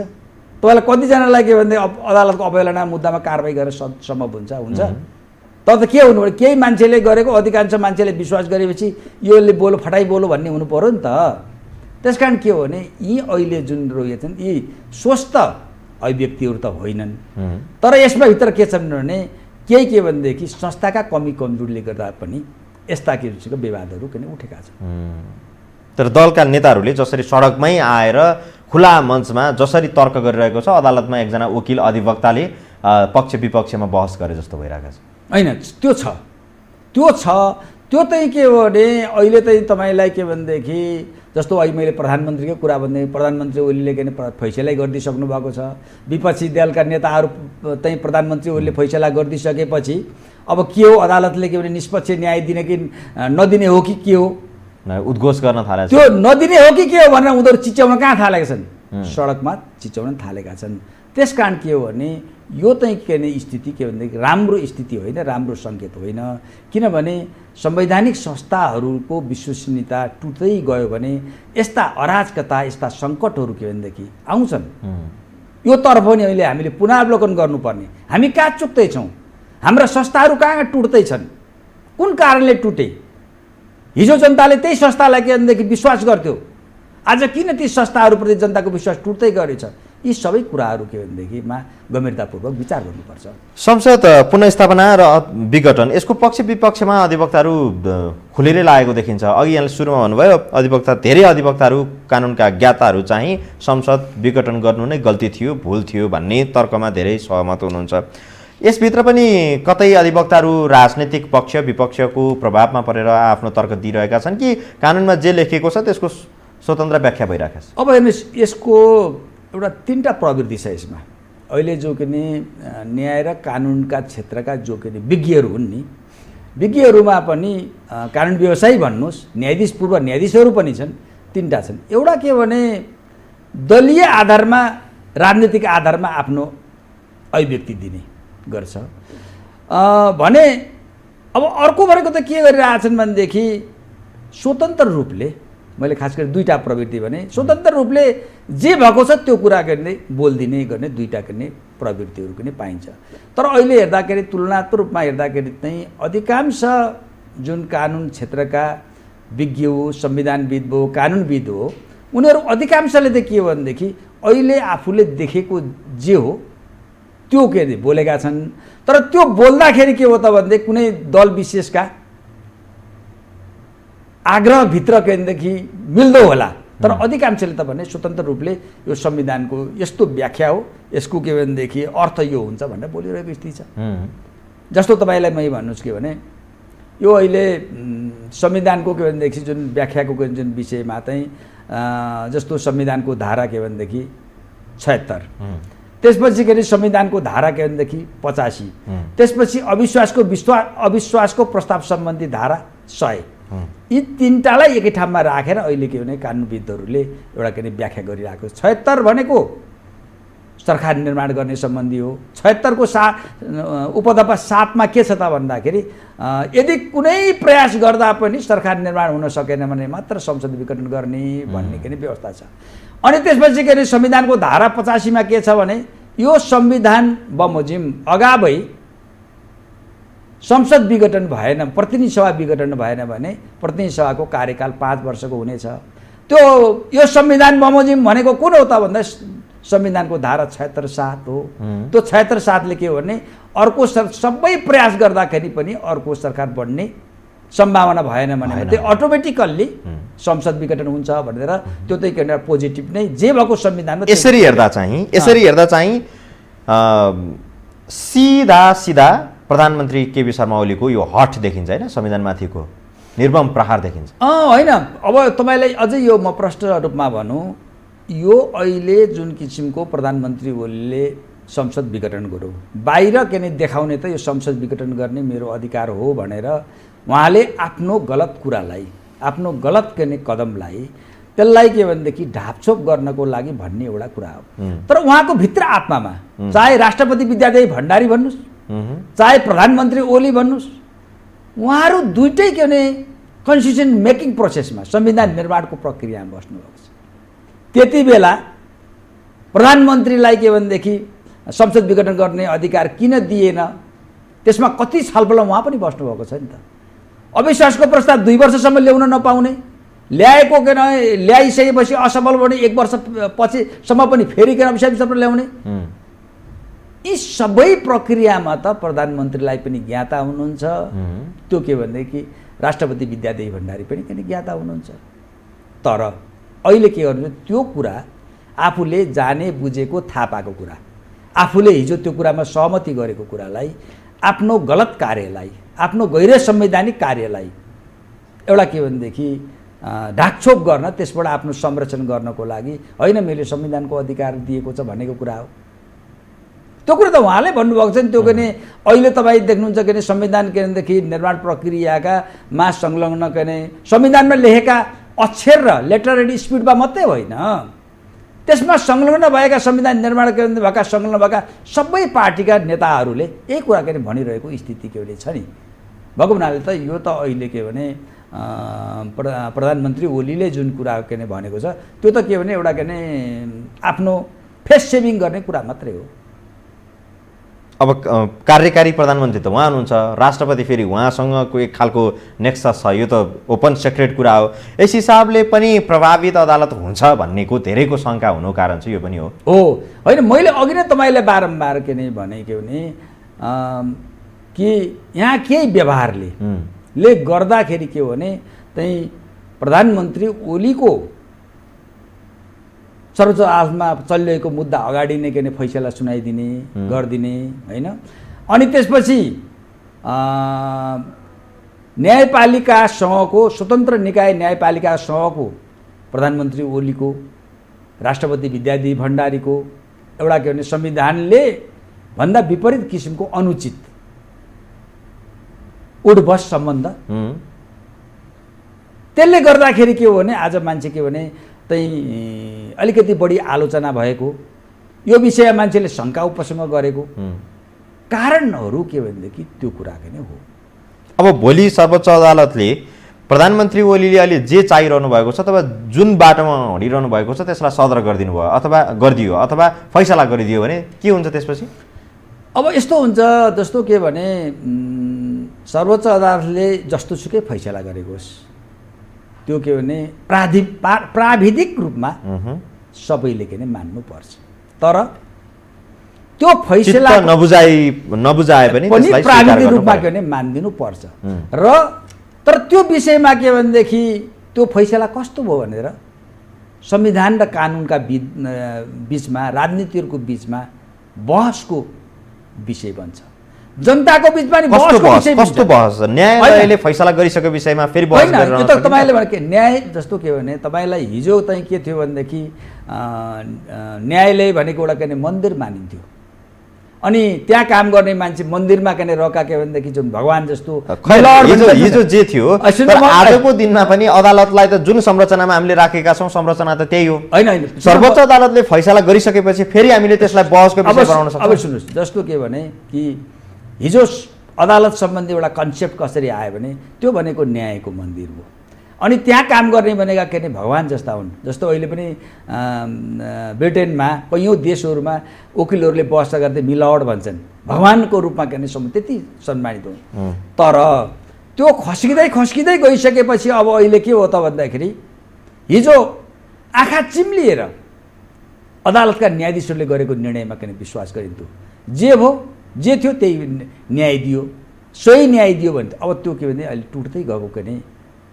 तपाईँलाई कतिजनालाई के भने अदालतको अवहेलना मुद्दामा कारवाही गरेर सम्भव हुन्छ? तर त के हुनु भने केही मान्छेले गरेको अधिकांश मान्छेले विश्वास गरेपछि योले बोलो फटाइ बोलो भन्ने हुनु पर्यो नि त। त्यसकारण के हो भने यी अहिले जुन रोए छन् यी स्वस्थ अभिव्यक्तिहरू त होइनन्। तर यसमा भित्र के छ भने केही के भनेदेखि संस्थाका कमी कमजोरीले गर्दा पनि यस्ता किसिमका विवादहरू किन उठेका छन्। तर दलका नेताहरूले जसरी सडकमै आएर खुला मञ्चमा जसरी तर्क गरिरहेको छ, अदालतमा एकजना वकिल अधिवक्ताले पक्ष विपक्षमा बहस गरे जस्तो भइरहेको छ। होइन, त्यो छ त्यो चाहिँ के हो भने अहिले चाहिँ तपाईँलाई के भनेदेखि जस्तो अहिले मैले प्रधानमन्त्रीको कुरा भन्दै, प्रधानमन्त्री ओलीले के फैसलै गरिदिइसक्नु भएको छ। विपक्षी दलका नेताहरू चाहिँ प्रधानमन्त्री ओलीले फैसला गरिदिइसकेपछि अब के हो, अदालतले के भने निष्पक्ष न्याय दिने कि नदिने हो कि के हो, उद्घोष गर्न थाले। त्यो नदिने हो कि के हो भनेर उनीहरू चिच्याउन कहाँ थालेका छन्, सडकमा चिच्याउन थालेका छन्। त्यसकारण के हो भने यो चाहिँ के भने स्थिति के भनेदेखि राम्रो स्थिति होइन, राम्रो सङ्केत होइन। किनभने संवैधानिक संस्थाहरूको विश्वसनीयता टुट्दै गयो भने यस्ता अराजकता, यस्ता सङ्कटहरू के भनेदेखि आउँछन्। यो तर्फ पनि अहिले हामीले पुनरावलोकन गर्नुपर्ने, हामी कहाँ चुक्दैछौँ, हाम्रा संस्थाहरू कहाँ टुट्दैछन्, कुन कारणले टुटे। हिजो जनताले त्यही संस्थालाई के भनेदेखि विश्वास गर्थ्यो, आज किन ती संस्थाहरूप्रति जनताको विश्वास टुट्दै गरेछ। यी सबै कुराहरू के भनेदेखिमा गम्भीरतापूर्वक विचार गर्नुपर्छ। संसद पुनर्स्थापना र विघटन, यसको पक्ष विपक्षमा अधिवक्ताहरू खुलेरै लागेको देखिन्छ। अघि यहाँले सुरुमा भन्नुभयो अधिवक्ता, धेरै अधिवक्ताहरू कानुनका ज्ञाताहरू चाहिँ संसद विघटन गर्नु नै गल्ती थियो, भुल थियो भन्ने तर्कमा धेरै सहमत हुनुहुन्छ। यसभित्र पनि कतै अधिवक्ताहरू राजनैतिक पक्ष विपक्षको प्रभावमा परेर आफ्नो तर्क दिइरहेका छन् कि कानुनमा जे लेखिएको छ त्यसको स्वतन्त्र व्याख्या भइरहेको छ। अब हेर्नुहोस्, यसको एउटा 3टा प्रवृत्ति छ यसमा। अहिले जो कि न्याय र कानुनका क्षेत्रका जो कि विज्ञहरू हुन् नि, विज्ञहरूमा पनि कानुन व्यवसायी भन्नुहोस्, न्यायाधीश पूर्व न्यायाधीशहरू पनि छन्, 3टा छन्। एउटा के भने दलीय आधारमा, राजनीतिक आधारमा आफ्नो अभिव्यक्ति दिने गर्छ भने अब अर्को भनेको त के गरिरहेछन् भनेदेखि स्वतन्त्र रूपले, मैले खास गरी 2टा प्रवृत्ति भने स्वतन्त्र रूपले जे भएको छ त्यो कुरा गर्ने, बोलिदिने गर्ने 2टा गर्ने प्रवृत्तिहरू पनि पाइन्छ। तर अहिले हेर्दाखेरि तुलनात्मक रूपमा हेर्दाखेरि चाहिँ अधिकांश जुन कानुन क्षेत्रका विज्ञ हो, संविधानविद हो, कानुनविद हो, उनीहरू अधिकांशले त के हो भनेदेखि अहिले आफूले देखेको जे हो त्यो के अरे बोलेका छन्। तर त्यो बोल्दाखेरि के हो त भनेदेखि कुनै दल विशेषका आग्रहभित्र के भनेदेखि मिल्दो होला, तर अधिकांशले त भने स्वतन्त्र रूपले यो संविधानको यस्तो व्याख्या हो, यसको के भनेदेखि अर्थ यो हुन्छ भनेर बोलिरहेको स्थिति छ। जस्तो तपाईँलाई मै भन्नुहोस् के भने यो अहिले संविधानको के भनेदेखि जुन व्याख्याको जुन विषयमा चाहिँ जस्तो संविधानको धारा के भनेदेखि 76, त्यसपछि के अरे संविधानको धारा के भनेदेखि 85, त्यसपछि अविश्वासको प्रस्ताव सम्बन्धी धारा 100, यी 3टालाई एकै ठाउँमा राखेर अहिले के भने कानुनविदहरूले एउटा के अरे व्याख्या गरिरहेको। 76 भनेको सरकार निर्माण गर्ने सम्बन्धी हो। 76 को उपदफा 7 मा के छ त भन्दाखेरि यदि कुनै प्रयास गर्दा पनि सरकार निर्माण हुन सकेन भने मात्र संसद विघटन गर्ने भन्ने के व्यवस्था छ। अनि त्यसपछि के अरे संविधानको धारा 85 मा के छ भने यो संविधान बमोजिम अगावै संसद विघटन भएन, प्रतिनिधि सभा विघटन भएन भने प्रतिनिधि सभाको कार्यकाल 5 वर्षको हुनेछ। त्यो यो संविधान बमोजिम भनेको कुन हो त भन्दा संविधानको धारा 76(7) हो। त्यो 76(7) ले के हो भने अर्को सबै प्रयास गर्दाखेरि पनि अर्को सरकार बन्ने सम्भावना भएन भने त्यो अटोमेटिकल्ली संसद विघटन हुन्छ भनेर त्यो चाहिँ एउटा पोजिटिभ नै जे भएको संविधानमा यसरी हेर्दा चाहिँ सिधा प्रधानमन्त्री केपी शर्मा ओलीको यो हट देखिन्छ हैन, संविधानमाथिको निर्मम प्रहार देखिन्छ। होइन, अब तपाईलाई अझै यो म प्रष्ट रूपमा भनौँ, यो अहिले जुन किसिमको प्रधानमन्त्री ओलीले संसद विघटन गर्यो, बाहिर के नै देखाउने त यो संसद विघटन गर्ने मेरो अधिकार हो भनेर उहाँले आफ्नो गलत कुरालाई, आफ्नो गलत के नै कदमलाई त्यसलाई के भनेदेखि ढापछोप गर्नको लागि भन्ने एउटा कुरा हो। तर उहाँको भित्र आत्मामा चाहे राष्ट्रपति विद्यादेवी भण्डारी भन्नुहोस्, चाहे प्रधानमन्त्री ओली भन्नुहोस्, उहाँहरू दुइटै के भने कन्स्टिट्युसन मेकिङ प्रोसेसमा, संविधान निर्माणको प्रक्रियामा बस्नुभएको छ। त्यति बेला प्रधानमन्त्रीलाई के भनेदेखि संसद विघटन गर्ने अधिकार किन दिएन, त्यसमा कति छलफल उहाँ पनि बस्नुभएको छ नि त। अविश्वासको प्रस्ताव 2 वर्षसम्म ल्याउन नपाउने, ल्याएको के ल्याइसकेपछि असफल भने 1 वर्ष पछिसम्म पनि फेरि के अविश्वासमा ल्याउने, यी सबै प्रक्रियामा त प्रधानमन्त्रीलाई पनि ज्ञाता हुनुहुन्छ। त्यो के भनेदेखि राष्ट्रपति विद्यादेवी भण्डारी पनि किन ज्ञाता हुनुहुन्छ। तर अहिले के गर्नु, त्यो कुरा आफूले जाने बुझेको थाहा पाएको कुरा, आफूले हिजो त्यो कुरामा सहमति गरेको कुरालाई, आफ्नो गलत कार्यलाई, आफ्नो गैर संवैधानिक कार्यलाई एउटा के भनेदेखि ढाकछोप गर्न, त्यसबाट आफ्नो संरक्षण गर्नको लागि होइन मैले संविधानको अधिकार दिएको छ भनेको कुरा हो। त्यो कुरा त उहाँले भन्नुभएको छ नि। त्यो के अहिले तपाईँ देख्नुहुन्छ के संविधान के भनेदेखि निर्माण प्रक्रियाका मा संलग्न के संविधानमा लेखेका अक्षर र लेटर एन्ड स्पिडमा मात्रै होइन, त्यसमा संलग्न भएका संविधान निर्माण भएका संलग्न भएका सबै पार्टीका नेताहरूले यही कुरा के भनिरहेको स्थिति के भने छ नि। भएको हुनाले त यो त अहिले के भने प्रधानमन्त्री ओलीले जुन कुरा के भनेको छ त्यो त के भने एउटा के आफ्नो फेस सेभिङ गर्ने कुरा मात्रै हो। अब कार्यकारी प्रधानमन्त्री त उहाँ हुनुहुन्छ, राष्ट्रपति फेरि उहाँसँगको एक खालको नेक्सस छ, यो त ओपन सेक्रेट कुरा हो। यस हिसाबले पनि प्रभावित अदालत हुन्छ भन्नेको धेरैको शङ्का हुनु कारण चाहिँ यो पनि हो। होइन, मैले अघि नै तपाईँले बारम्बार के नै भने के भने कि यहाँ केही व्यवहारले गर्दाखेरि के हो भने चाहिँ प्रधानमन्त्री ओलीको सर्वोच्च अदालतमा चलिरहेको मुद्दा अगाडि नै के फैसला सुनाइदिने गरिदिने होइन। अनि त्यसपछि न्यायपालिकासँगको स्वतन्त्र निकाय न्यायपालिकासँगको प्रधानमन्त्री ओलीको राष्ट्रपति विद्यादेवी भण्डारीको एउटा के भने संविधानले भन्दा विपरीत किसिमको अनुचित उठबस सम्बन्ध, त्यसले गर्दाखेरि के हो भने आज मान्छे के भने चाहिँ अलिकति बढी आलोचना भएको, यो विषयमा मान्छेले शङ्का उपसम गरेको कारणहरू के भनेदेखि त्यो कुरा नै हो। अब भोलि सर्वोच्च अदालतले प्रधानमन्त्री ओलीले अहिले जे चाहिरहनु भएको छ अथवा जुन बाटोमा हिँडिरहनु भएको छ त्यसलाई सदर गरिदिनु भयो अथवा गरिदियो अथवा फैसला गरिदियो भने के हुन्छ त्यसपछि? अब यस्तो हुन्छ जस्तो के भने सर्वोच्च अदालतले जस्तोसुकै फैसला गरेको होस्, त्यो के भने प्राविधिक रूपमा सबैले के मान्नुपर्छ। तर त्यो फैसला नबुझाए पनि प्राविधिक रूपमा के भने मानिदिनु पर्छ। र तर त्यो विषयमा के भनेदेखि त्यो फैसला कस्तो भयो भनेर संविधान र कानुनका बीचमा, राजनीतिहरूको बीचमा बहसको विषय बन्छ। जनताको बीचमा नि कस्तो बहस? न्यायालयले फैसला गरिसकेको विषयमा फेरि बहस गरिरहनु त्यो त तपाईँले भने के न्याय जस्तो के भने तपाईँलाई हिजो चाहिँ के थियो भनेदेखि न्यायालय भनेको एउटा के मन्दिर मानिन्थ्यो, अनि त्यहाँ काम गर्ने मान्छे मन्दिरमा के रहेका के भनेदेखि जुन भगवान् जस्तो हिजो जे थियो आजको दिनमा पनि अदालतलाई त जुन संरचनामा हामीले राखेका छौँ संरचना त त्यही हो। होइन, सर्वोच्च अदालतले फैसला गरिसकेपछि फेरि हामीले त्यसलाई बहसको विषय बनाउन सक्छौँ। अब सुन्नुहोस्, जस्तो के भने कि हिजो अदालत सम्बन्धी एउटा कन्सेप्ट कसरी आयो भने त्यो भनेको न्यायको मन्दिर हो, अनि त्यहाँ काम गर्ने भनेका के भगवान् जस्ता हुन्। जस्तो अहिले पनि ब्रिटेनमा कैयौँ देशहरूमा वकिलहरूले बहस गर्दै मिलर्ड भन्छन्, भगवान्को रूपमा के त्यति सम्मानित हुन्। तर त्यो खस्किँदै गइसकेपछि अब अहिले के हो त भन्दाखेरि हिजो आँखा चिम्लिएर अदालतका न्यायाधीशहरूले गरेको निर्णयमा के विश्वास गरिन्थ्यो। जे थियो त्यही न्याय दियो, सही न्याय दियो भने अब त्यो के भने अहिले टुट्दै गएको के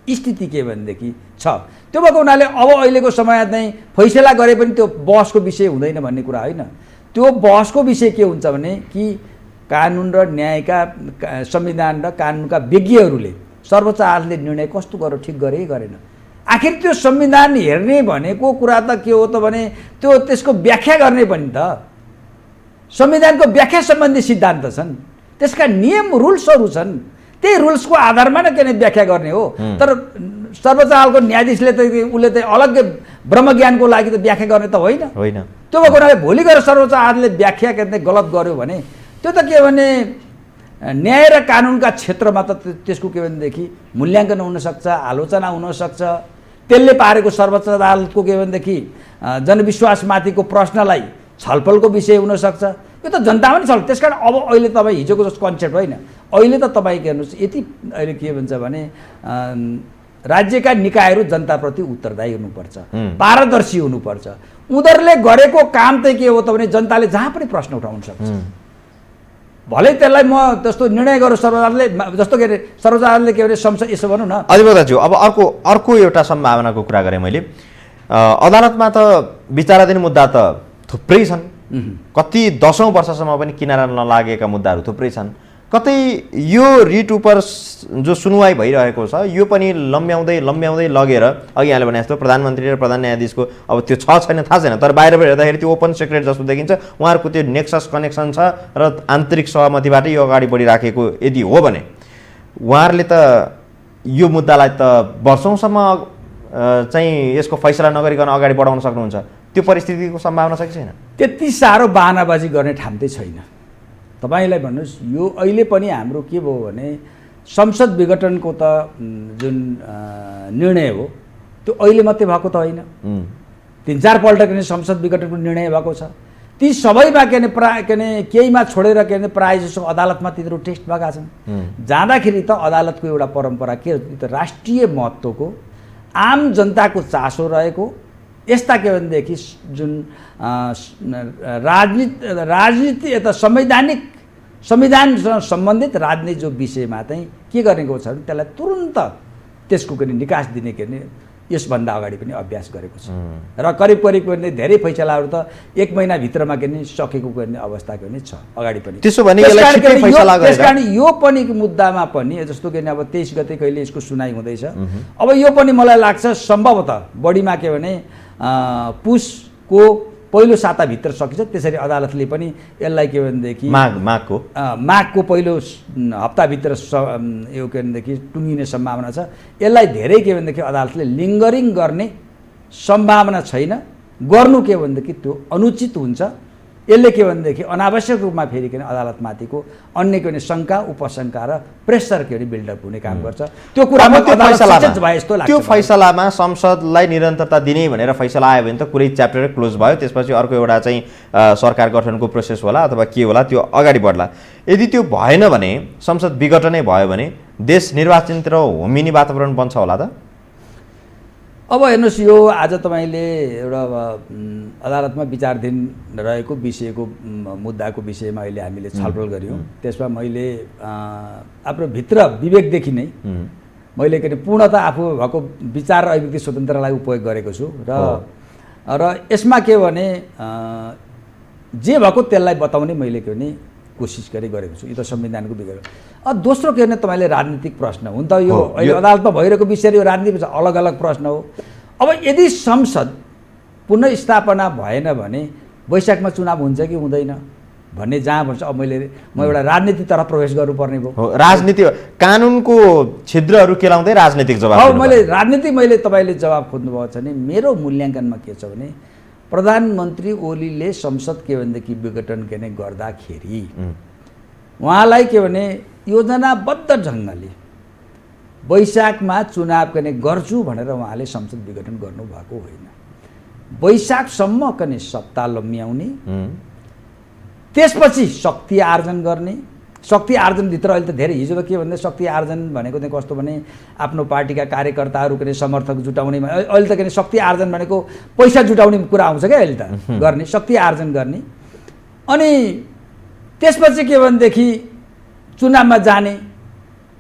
स्थिति के भनेदेखि छ। त्यो भएको हुनाले अब अहिलेको समय चाहिँ फैसला गरे पनि त्यो बहसको विषय हुँदैन भन्ने कुरा होइन। त्यो बहसको विषय के हुन्छ भने कि कानुन र न्यायका संविधान र कानुनका विज्ञहरूले सर्वोच्च अदालतले निर्णय कस्तो गर्यो, ठिक गरे गरेन। आखिर त्यो संविधान हेर्ने भनेको कुरा त के हो त भने त्यो त्यसको व्याख्या गर्ने पनि त संविधानको व्याख्या सम्बन्धी सिद्धान्त छन्, त्यसका नियम रुल्सहरू छन्, त्यही रुल्सको आधारमा नै के व्याख्या गर्ने हो। तर सर्वोच्च अदालतको न्यायाधीशले त उसले त अलग्गै ब्रह्मज्ञानको लागि त व्याख्या गर्ने त होइन। त्यो भएको हुनाले भोलि गएर सर्वोच्च अदालतले व्याख्या के गलत गर्यो भने त्यो त के भने न्याय र कानुनका क्षेत्रमा त त्यसको के भनेदेखि मूल्याङ्कन हुनसक्छ, आलोचना हुनसक्छ। त्यसले पारेको सर्वोच्च अदालतको के भनेदेखि जनविश्वासमाथिको प्रश्नलाई छलफलको विषय हुनसक्छ। यो त जनतामा नि छलफल। त्यसकारण अब अहिले तपाईँ हिजोको जस्तो कन्सेप्ट होइन, अहिले त तपाईँ के हेर्नुहोस् यति अहिले के भन्छ भने राज्यका निकायहरू जनताप्रति उत्तरदायी हुनुपर्छ, पारदर्शी हुनुपर्छ। उनीहरूले गरेको काम चाहिँ के हो त भने जनताले जहाँ पनि प्रश्न उठाउन सक्छ। भलै त्यसलाई म जस्तो निर्णय गरौँ सर्वोच्चले, जस्तो के अरे सर्वोच्चले के अरे संसद यसो भनौँ न। अधिवक्ताज्यू, अब अर्को एउटा सम्भावनाको कुरा गरेँ मैले। अदालतमा त विचाराधीन मुद्दा त थुप्रै छन्, कति दशौँ वर्षसम्म पनि किनारा नलागेका मुद्दाहरू थुप्रै छन्। कतै यो रिट उप जो सुनवाई भइरहेको छ यो पनि लम्ब्याउँदै लगेर अघि यहाँले भने जस्तो प्रधानमन्त्री र प्रधान न्यायाधीशको अब त्यो छ छैन थाहा छैन, तर बाहिरबाट हेर्दाखेरि त्यो ओपन सिक्रेट जस्तो देखिन्छ। उहाँहरूको त्यो नेक्सस कनेक्सन छ र आन्तरिक सहमतिबाट यो अगाडि बढिराखेको यदि हो भने उहाँहरूले त यो मुद्दालाई त वर्षौँसम्म चाहिँ यसको फैसला नगरिकन अगाडि बढाउन सक्नुहुन्छ। त्यो परिस्थितिको सम्भावना छ कि छैन? त्यति साह्रो बहानाबाजी गर्ने ठाउँै छैन। तपाईँलाई भन्नुहोस्, यो अहिले पनि हाम्रो के भयो भने संसद विघटनको त जुन निर्णय हो त्यो अहिले मात्रै भएको त होइन, 3-4 पल्ट के संसद विघटनको निर्णय भएको छ। ती सबैमा केहीमा छोडेर प्रायः जसो अदालतमा तिनीहरू टेस्ट भएका छन्। जाँदाखेरि त अदालतको एउटा परम्परा के त राष्ट्रिय महत्त्वको आम जनताको चासो रहेको यस्ता के भनेदेखि जुन राजनीति यता संविधानसँग सम्बन्धित राजनीति जो विषयमा चाहिँ के गरेको छ भने त्यसलाई तुरुन्त त्यसको निकास दिने के यसभन्दा अगाडि पनि अभ्यास गरेको छ र करिब धेरै फैसलाहरू त 1 महिनाभित्रमा सकेको अवस्था छ अगाडि पनि। त्यसो भने त्यस कारण यो पनि मुद्दामा पनि जस्तो अब 23 गते कहिले यसको सुनाइ हुँदैछ। अब यो पनि मलाई लाग्छ सम्भवतः बढीमा के भने पुसको पहिलो साताभित्र सकिन्छ। त्यसरी अदालतले पनि यसलाई के भनेदेखि माघको पहिलो हप्ताभित्र यो के भनेदेखि टुङ्गिने सम्भावना छ। यसलाई धेरै के भनेदेखि अदालतले लिङ्गरिङ गर्ने सम्भावना छैन। गर्नु के भनेदेखि त्यो अनुचित हुन्छ। यसले के भनेदेखि अनावश्यक रूपमा फेरि अदालतमाथिको अन्य के भने शङ्का उपशङ्का र प्रेसर के बिल्डअप हुने काम गर्छ। त्यो कुरामा त्यो फैसलामा संसदलाई निरन्तरता दिने भनेर फैसला आयो भने त कुरै च्याप्टर क्लोज भयो। त्यसपछि अर्को एउटा चाहिँ सरकार गठनको प्रोसेस होला अथवा के होला त्यो अगाडि बढ्ला। यदि त्यो भएन भने संसद विघटनै भयो भने देश निर्वाचनतिर होमिने वातावरण बन्छ होला त? अब हेर्नुहोस्, यो आज तपाईँले एउटा अदालतमा विचाराधीन रहेको विषयको मुद्दाको विषयमा अहिले हामीले छलफल गऱ्यौँ। त्यसमा मैले आफ्नो भित्र विवेकदेखि नै मैले पूर्णतः आफू भएको विचार र अभिव्यक्ति स्वतन्त्रतालाई उपयोग गरेको छु र यसमा के भने जे भएको त्यसलाई बताउने मैले के भने कोसिस गरेको छु। यो त संविधानको विघटन। दोस्रो के भने तपाईँले राजनीतिक प्रश्न हुन त यो अहिले अदालतमा भइरहेको विषय यो राजनीतिक अलग अलग प्रश्न हो। अब यदि संसद पुनर्स्थापना भएन भने वैशाखमा चुनाव हुन्छ कि हुँदैन भन्ने जहाँ भन्छ। अब म एउटा राजनीतितर्फ प्रवेश गर्नुपर्ने भयो। राजनीति कानुनको छिद्रहरू केलाउँदै राजनीतिक जवाब मैले तपाईँले जवाब खोज्नुभएको छ भने मेरो मूल्याङ्कनमा के छ भने प्रधानमन्त्री ओलीले संसद के भनेदेखि विघटन गर्दाखेरि उहाँलाई के भने योजनाबद्ध ढङ्गले वैशाखमा चुनाव गर्छु भनेर उहाँले संसद विघटन गर्नुभएको होइन। वैशाखसम्म सत्ता लम्ब्याउने, त्यसपछि शक्ति आर्जन गर्ने। शक्ति आर्जनभित्र अहिले त धेरै हिजो त के भन्दा शक्ति आर्जन भनेको चाहिँ कस्तो भने आफ्नो पार्टीका कार्यकर्ताहरू समर्थक जुटाउने। अहिले त शक्ति आर्जन भनेको पैसा जुटाउने कुरा आउँछ क्या अहिले त गर्ने, शक्ति आर्जन गर्ने। अनि त्यसपछि के भनेदेखि चुनावमा जाने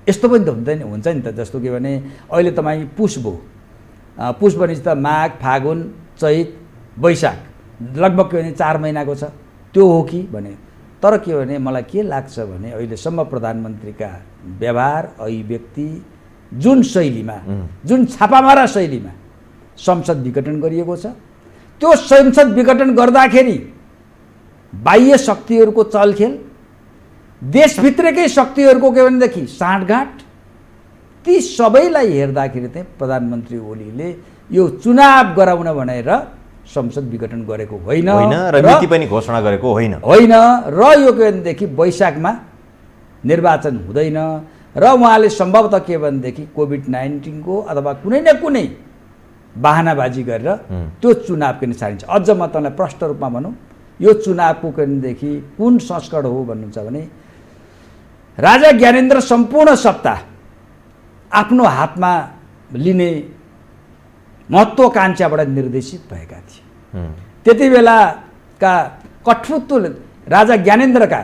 यस्तो पनि त हुन्छ नि त। जस्तो के भने अहिले तपाईँ पुस भयो, पुस भनेपछि त माघ फागुन चैत वैशाख लगभग के भने 4 महिनाको छ। त्यो हो कि भने तर के भने मलाई के लाग्छ भने अहिलेसम्म प्रधानमन्त्रीका व्यवहार अभिव्यक्ति जुन शैलीमा जुन छापामारा शैलीमा संसद विघटन गरिएको छ, त्यो संसद विघटन गर्दाखेरि बाह्य शक्तिहरूको चलखेल, देशभित्रकै शक्तिहरूको के भनेदेखि साँठगाँठ, ती सबैलाई हेर्दाखेरि चाहिँ प्रधानमन्त्री ओलीले यो चुनाव गराउन भनेर संसद विघटन गरेको होइन र मिति पनि घोषणा गरेको होइन र यो के भनेदेखि वैशाखमा निर्वाचन हुँदैन र उहाँले सम्भवतः के भनेदेखि कोभिड-19 को अथवा कुनै न कुनै बहानाबाजी गरेर त्यो चुनाव सारिन्छ। अझ म तपाईँलाई प्रष्ट रूपमा भनौँ, यो चुनावको भनेदेखि कुन संस्करण हो भन्नुहुन्छ भने राजा ज्ञानेन्द्र सम्पूर्ण सत्ता आफ्नो हातमा लिने महत्त्वाकांक्षाबाट निर्देशित भएका थिए। त्यति बेलाका कठपुतुल राजा ज्ञानेन्द्रका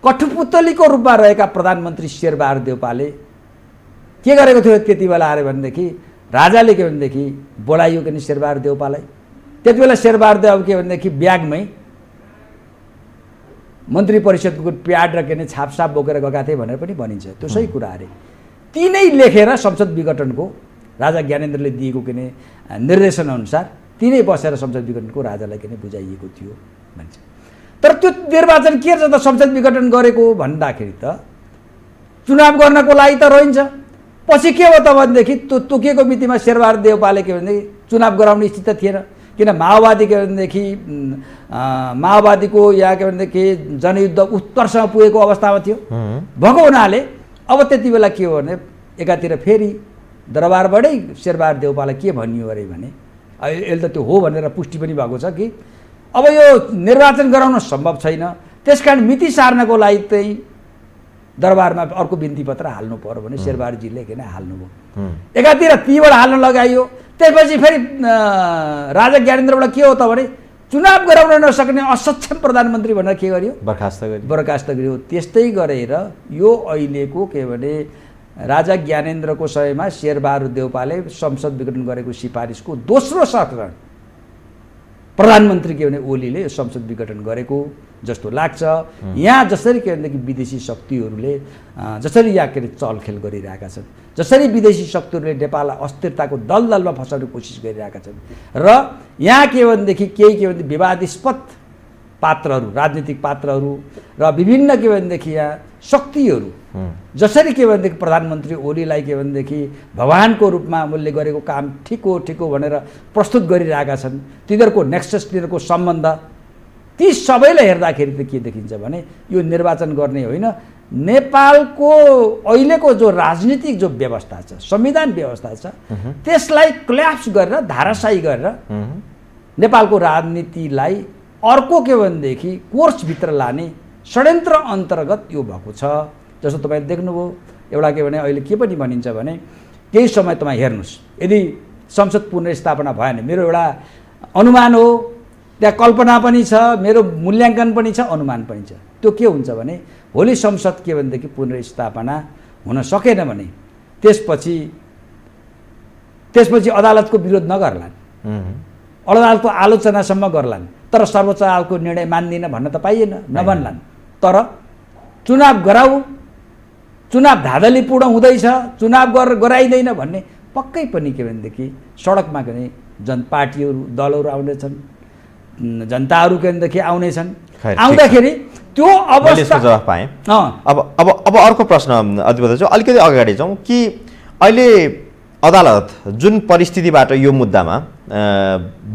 कठपुतलीको रूपमा रहेका प्रधानमन्त्री शेरबहादुर देउपाले के गरेको थियो त्यति बेला आएर भनेदेखि राजाले के भनेदेखि बोलाइयो कि शेरबहादुर देउपालाई। त्यति बेला शेरबहादुर देउ के भनेदेखि ब्यागमै मन्त्री परिषदको प्याड र के नै छापसाप बोकेर गएका थिए भनेर पनि भनिन्छ। त्यो सही कुरा अरे। तिनै लेखेर संसद विघटनको राजा ज्ञानेन्द्रले दिएको के नै निर्देशन अनुसार तिनै बसेर संसद विघटनको राजालाई के नै बुझाइएको थियो भन्छ। तर त्यो निर्वाचन के छ त संसद विघटन गरेको भन्दाखेरि त चुनाव गर्नको लागि त रहन्छ। पछि के हो त भनेदेखि त्यो तोकिएको मितिमा शेरबहादुर देउपाले के भनेदेखि चुनाव गराउने स्थिति थिएन। किन माओवादी के भनेदेखि माओवादीको या के भनेदेखि जनयुद्ध उत्कर्षमा पुगेको अवस्थामा थियो भएको हुनाले अब त्यति बेला के हो भने एकातिर फेरि दरबारबाटै शेरबहादुर देउपालाई के भनियो अरे भने अहिले त त्यो हो भनेर पुष्टि पनि भएको छ कि अब यो निर्वाचन गराउन सम्भव छैन। त्यसकारण मिति सार्नको लागि चाहिँ दरबारमा अर्को बिन्ती पत्र हाल्नु पर्यो भने शेरबहादुरजीले किन हाल्नुभयो। एकातिर तीबाट हाल्न लगाइयो। त्यसपछि फेरि राजा ज्ञानेन्द्रबाट के हो त भने चुनाव गराउन नसक्ने असक्षम प्रधानमन्त्री भनेर के गरियो बर्खास्त गरियो। त्यस्तै गरेर यो अहिलेको के भने राजा ज्ञानेन्द्रको समयमा शेरबहादुर देउपाले संसद विघटन गरेको सिफारिसको दोस्रो संस्करण प्रधानमन्त्री के भने ओलीले संसद विघटन गरेको जस्तो लाग्छ। यहाँ जसरी के भनेदेखि विदेशी शक्तिहरूले जसरी यहाँ के अरे चलखेल गरिरहेका छन्, जसरी विदेशी शक्तिहरूले नेपाललाई अस्थिरताको दलदलमा फसाउने कोसिस गरिरहेका छन् र यहाँ के भनेदेखि केही के भनेदेखि विवादास्पद पात्रहरू राजनीतिक पात्रहरू र विभिन्न के भनेदेखि यहाँ शक्तिहरू जसरी के भनेदेखि प्रधानमन्त्री ओलीलाई के भनेदेखि भगवानको रूपमा उनले गरेको काम ठिक हो भनेर प्रस्तुत गरिरहेका छन्। तिनीहरूको नेक्सस तिनीहरूको सम्बन्ध ती सबैलाई हेर्दाखेरि त के देखिन्छ भने यो निर्वाचन गर्ने होइन, नेपालको अहिलेको जो राजनीतिक जो व्यवस्था छ संविधान व्यवस्था छ त्यसलाई क्ल्याप्स गरेर धाराशायी गरेर नेपालको राजनीतिलाई अर्को के भनेदेखि कोर्सभित्र लाने षड्यन्त्र अन्तर्गत यो भएको छ। जस्तो तपाईँले देख्नुभयो एउटा के भने अहिले के पनि भनिन्छ भने केही समय तपाईँ हेर्नुहोस् यदि संसद पुनर्स्थापना भएन, मेरो एउटा अनुमान हो, त्यहाँ कल्पना पनि छ, मेरो मूल्याङ्कन पनि छ, अनुमान पनि छ। त्यो के हुन्छ भने भोलि संसद के भनेदेखि पुनर्स्थापना हुन सकेन भने त्यसपछि अदालतको विरोध नगर्लान्, अदालतको आलोचनासम्म गर्लान्, तर सर्वोच्च अदालतको निर्णय मान्दिन भन्न त पाइएन, नभन्लान्। तर चुनाव गराऊ, चुनाव धाँधलीपूर्ण हुँदैछ, चुनाव गराइँदैन भन्ने पक्कै पनि के भनेदेखि सडकमा के भने पार्टीहरू दलहरू आउनेछन्, जनताहरू के भनेदेखि आउनेछन्। आउँदाखेरि त्यो अवस्था जवाफ पाएँ। अब अर्को प्रश्न अधिवक्ता चाहिँ अलिकति अगाडि जाउँ कि अहिले अदालत जुन परिस्थितिबाट यो मुद्दामा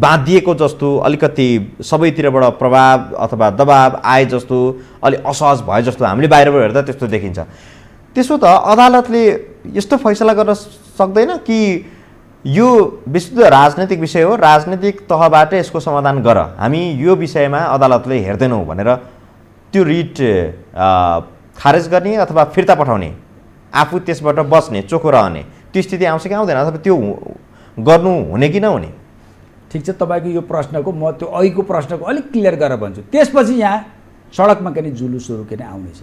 बाँधिएको जस्तो अलिकति सबैतिरबाट प्रभाव अथवा दबाब आए जस्तो अलि असहज भए जस्तो हामीले बाहिरबाट हेर्दा त्यस्तो देखिन्छ। त्यसो त अदालतले यस्तो फैसला गर्न सक्दैन कि यो विशुद्ध राजनैतिक विषय हो, राजनीतिक तहबाट यसको समाधान गर, हामी यो विषयमा अदालतले हेर्दैनौँ भनेर त्यो रिट खारेज गर्ने अथवा फिर्ता पठाउने, आफू त्यसबाट बस्ने, चोखो रहने त्यो स्थिति आउँछ कि आउँदैन, अथवा त्यो गर्नु हुने कि नहुने? ठिक छ, तपाईँको यो प्रश्नको म त्यो अघिको प्रश्नको अलिक क्लियर गरेर भन्छु। त्यसपछि यहाँ सडकमा के नि जुलुसहरू के नै आउनेछ।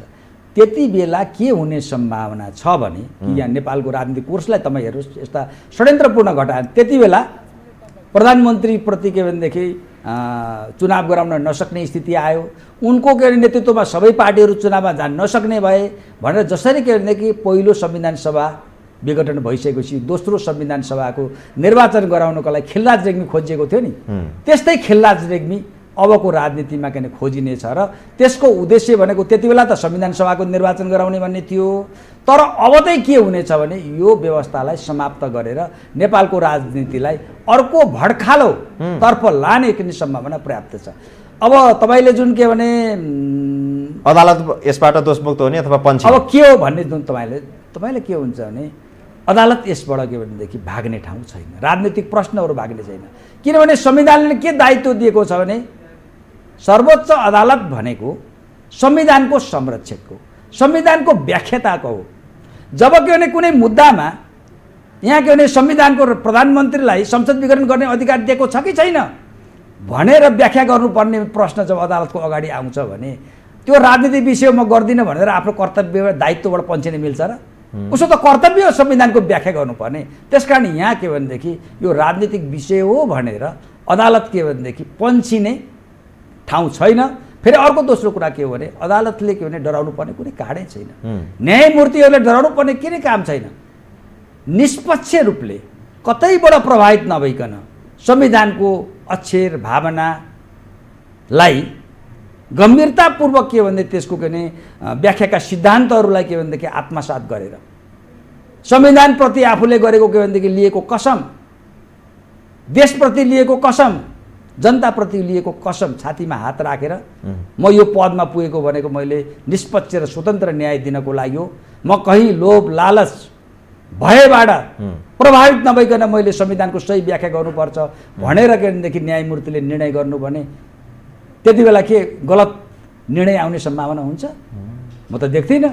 त्यति बेला के हुने सम्भावना छ भने कि यहाँ नेपालको राजनीतिक कोर्सलाई तपाईँ हेर्नुहोस्, यस्ता षड्यन्त्रपूर्ण घटना त्यति बेला प्रधानमन्त्रीप्रति के भनेदेखि चुनाव गराउन नसक्ने स्थिति आयो, उनको के नेतृत्वमा सबै पार्टीहरू चुनावमा जान नसक्ने भए भनेर जसरी के भनेदेखि पहिलो संविधान सभा विघटन भइसकेपछि दोस्रो संविधान सभाको निर्वाचन गराउनको लागि खिलराज रेग्मी खोजिएको थियो नि, त्यस्तै खिलराज रेग्मी अबको राजनीतिमा किन खोजिनेछ र त्यसको उद्देश्य भनेको त्यति बेला त संविधान सभाको निर्वाचन गराउने भन्ने थियो। तर अब चाहिँ के हुनेछ भने यो व्यवस्थालाई समाप्त गरेर नेपालको राजनीतिलाई अर्को भड्खालो तर्फ लाने किन सम्भावना पर्याप्त छ। अब तपाईँले जुन के भने अदालत यसबाट दोषमुक्त हुने अथवा पञ्च अब के हो भन्ने जुन तपाईँले के हुन्छ भने अदालत यसबाट के भनेदेखि भाग्ने ठाउँ छैन, राजनीतिक प्रश्नहरू भाग्ने छैन। किनभने संविधानले के दायित्व दिएको छ भने सर्वोच्च अदालत भनेको संविधानको संरक्षकको, संविधानको व्याख्याताको हो। जब के भने कुनै मुद्दामा यहाँ के भने संविधानको प्रधानमन्त्रीलाई संसद विघटन गर्ने अधिकार दिएको छ कि छैन भनेर व्याख्या गर्नुपर्ने प्रश्न जब अदालतको अगाडि आउँछ भने त्यो राजनीतिक विषय म गर्दिनँ भनेर आफ्नो कर्तव्य दायित्वबाट पन्छिने मिल्छ र? उसो त कर्तव्य हो संविधानको व्याख्या गर्नुपर्ने। त्यसकारण यहाँ के भनेदेखि यो राजनीतिक विषय हो भनेर अदालत के भनेदेखि पन्छिने ठाउँ छैन। फेरि अर्को दोस्रो कुरा के हो भने अदालतले के भने डराउनु पर्ने कुनै कारणै छैन। न्यायमूर्तिहरूले डराउनु पर्ने कुनै काम छैन। निष्पक्ष रूपले कतैबाट प्रभावित नभइकन संविधानको अक्षर भावनालाई गम्भीरतापूर्वक के भने त्यसको के भने व्याख्याका सिद्धान्तहरूलाई के भनेदेखि आत्मसात गरेर संविधानप्रति आफूले गरेको के भनेदेखि लिएको कसम, देशप्रति लिएको कसम, जनताप्रति लिएको कसम छातीमा हात राखेर म यो पदमा पुगेको भनेको मैले निष्पक्ष र स्वतन्त्र न्याय दिनको लागि हो। म कहीँ लोभ लालच भयबाट प्रभावित नभइकन मैले संविधानको सही व्याख्या गर्नुपर्छ भनेर के भनेदेखि न्यायमूर्तिले निर्णय गर्नु भने त्यति बेला के गलत निर्णय आउने सम्भावना हुन्छ? म त देख्दिनँ।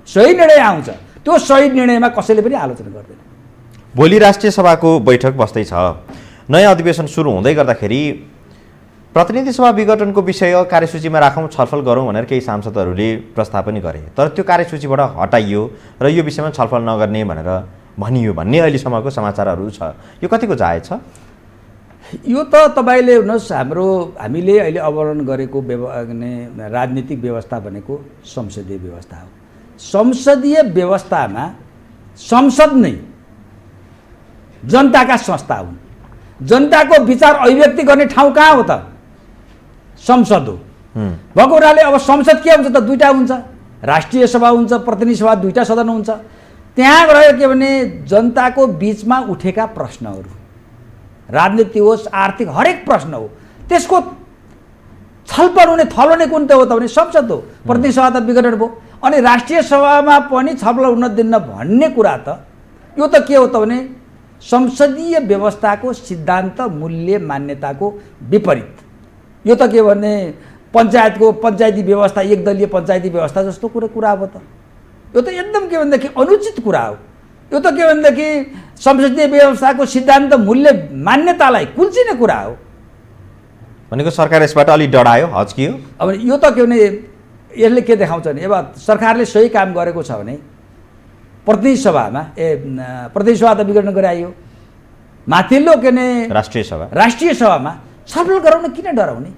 सही निर्णय आउँछ। त्यो सही निर्णयमा कसैले पनि आलोचना गर्दैन। भोलि राष्ट्रिय सभाको बैठक बस्दैछ। नयाँ अधिवेशन सुरु हुँदै गर्दाखेरि प्रतिनिधि सभा विघटनको विषय कार्यसूचीमा राखौँ, छलफल गरौँ भनेर केही सांसदहरूले प्रस्ताव पनि गरे। तर त्यो कार्यसूचीबाट हटाइयो र यो विषयमा छलफल नगर्ने भनेर भनियो भन्ने अहिलेसम्मको समाचारहरू छ। यो कतिको जायज छ? यो त तपाईँले हेर्नुहोस्, हामीले अहिले अवलम्बन गरेको राजनीतिक व्यवस्था भनेको संसदीय व्यवस्था हो। संसदीय व्यवस्थामा संसद नै जनताका संस्था हुन्। जनताको विचार अभिव्यक्ति गर्ने ठाउँ कहाँ हो त? संसद हो। भएको हुनाले अब संसद के हुन्छ त? दुईटा हुन्छ, राष्ट्रिय सभा हुन्छ, प्रतिनिधि सभा, दुईटा सदन हुन्छ। त्यहाँ गएर के भने जनताको बिचमा उठेका प्रश्नहरू, राजनीति होस् आर्थिक हरेक प्रश्न हो, त्यसको छलफल हुने थलोने कुन त हो त भने संसद हो। प्रतिनिधि सभा त विघटन भयो। अनि राष्ट्रिय सभामा पनि छलफल हुन दिन्न भन्ने कुरा त यो त के हो त भने संसदीय व्यवस्थाको सिद्धान्त मूल्य मान्यताको विपरीत। यो त के भने पञ्चायती व्यवस्था, एकदलीय पञ्चायती व्यवस्था जस्तो कुरा हो त? यो त एकदम के भनेदेखि अनुचित कुरा हो। यो त के भनेदेखि संसदीय व्यवस्थाको सिद्धान्त मूल्य मान्यतालाई कुल्चिने कुरा हो। भनेको सरकार यसबाट अलि डरायो, हच्कियो। अब यो त के भने यसले के देखाउँछ भने अब सरकारले सही काम गरेको छ भने प्रतिनिधि सभा त विघटन गराइयो। माथिल्लो के ने राष्ट्रिय सभामा छलफल गराउन किन डराउने?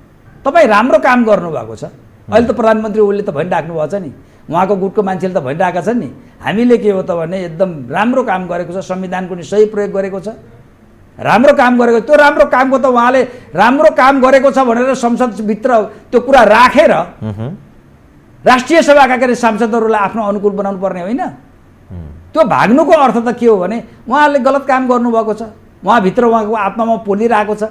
तपाईँ राम्रो काम गर्नुभएको छ। अहिले त प्रधानमन्त्री ओलीले त भनिराख्नु भएको छ नि, उहाँको गुटको मान्छेले त भनिरहेका छन् नि, हामीले के हो त भने एकदम राम्रो काम गरेको छ, संविधानको नि सही प्रयोग गरेको छ, राम्रो काम गरेको। त्यो राम्रो कामको त उहाँले राम्रो काम गरेको छ भनेर संसदभित्र त्यो कुरा राखेर राष्ट्रिय सभाका के सांसदहरूलाई आफ्नो अनुकूल बनाउनु पर्ने होइन। त्यो भाग्नुको अर्थ त के हो भने उहाँले गलत काम गर्नुभएको छ, उहाँभित्र उहाँको आत्मामा पोलिरहेको छ।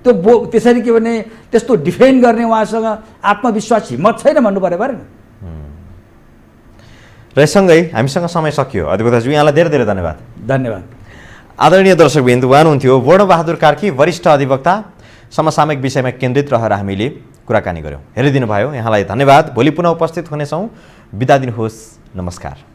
त्यो त्यसरी के भने त्यस्तो डिफेन्ड गर्ने उहाँसँग आत्मविश्वास हिम्मत छैन भन्नु पर्यो भएन। र सँगै हामीसँग समय सकियो। अधिवक्ताज्यू, यहाँलाई धेरै धेरै धन्यवाद। धन्यवाद। आदरणीय दर्शकबिन्दु, उहाँ हुनुहुन्थ्यो वर्णबहादुर कार्की, वरिष्ठ अधिवक्ता। समसामयिक विषयमा केन्द्रित रहेर हामीले कुराकानी गऱ्यौँ। हेरिदिनु भयो, यहाँलाई धन्यवाद। भोलि पुनः उपस्थित हुनेछौँ। बिदा दिनुहोस्। नमस्कार।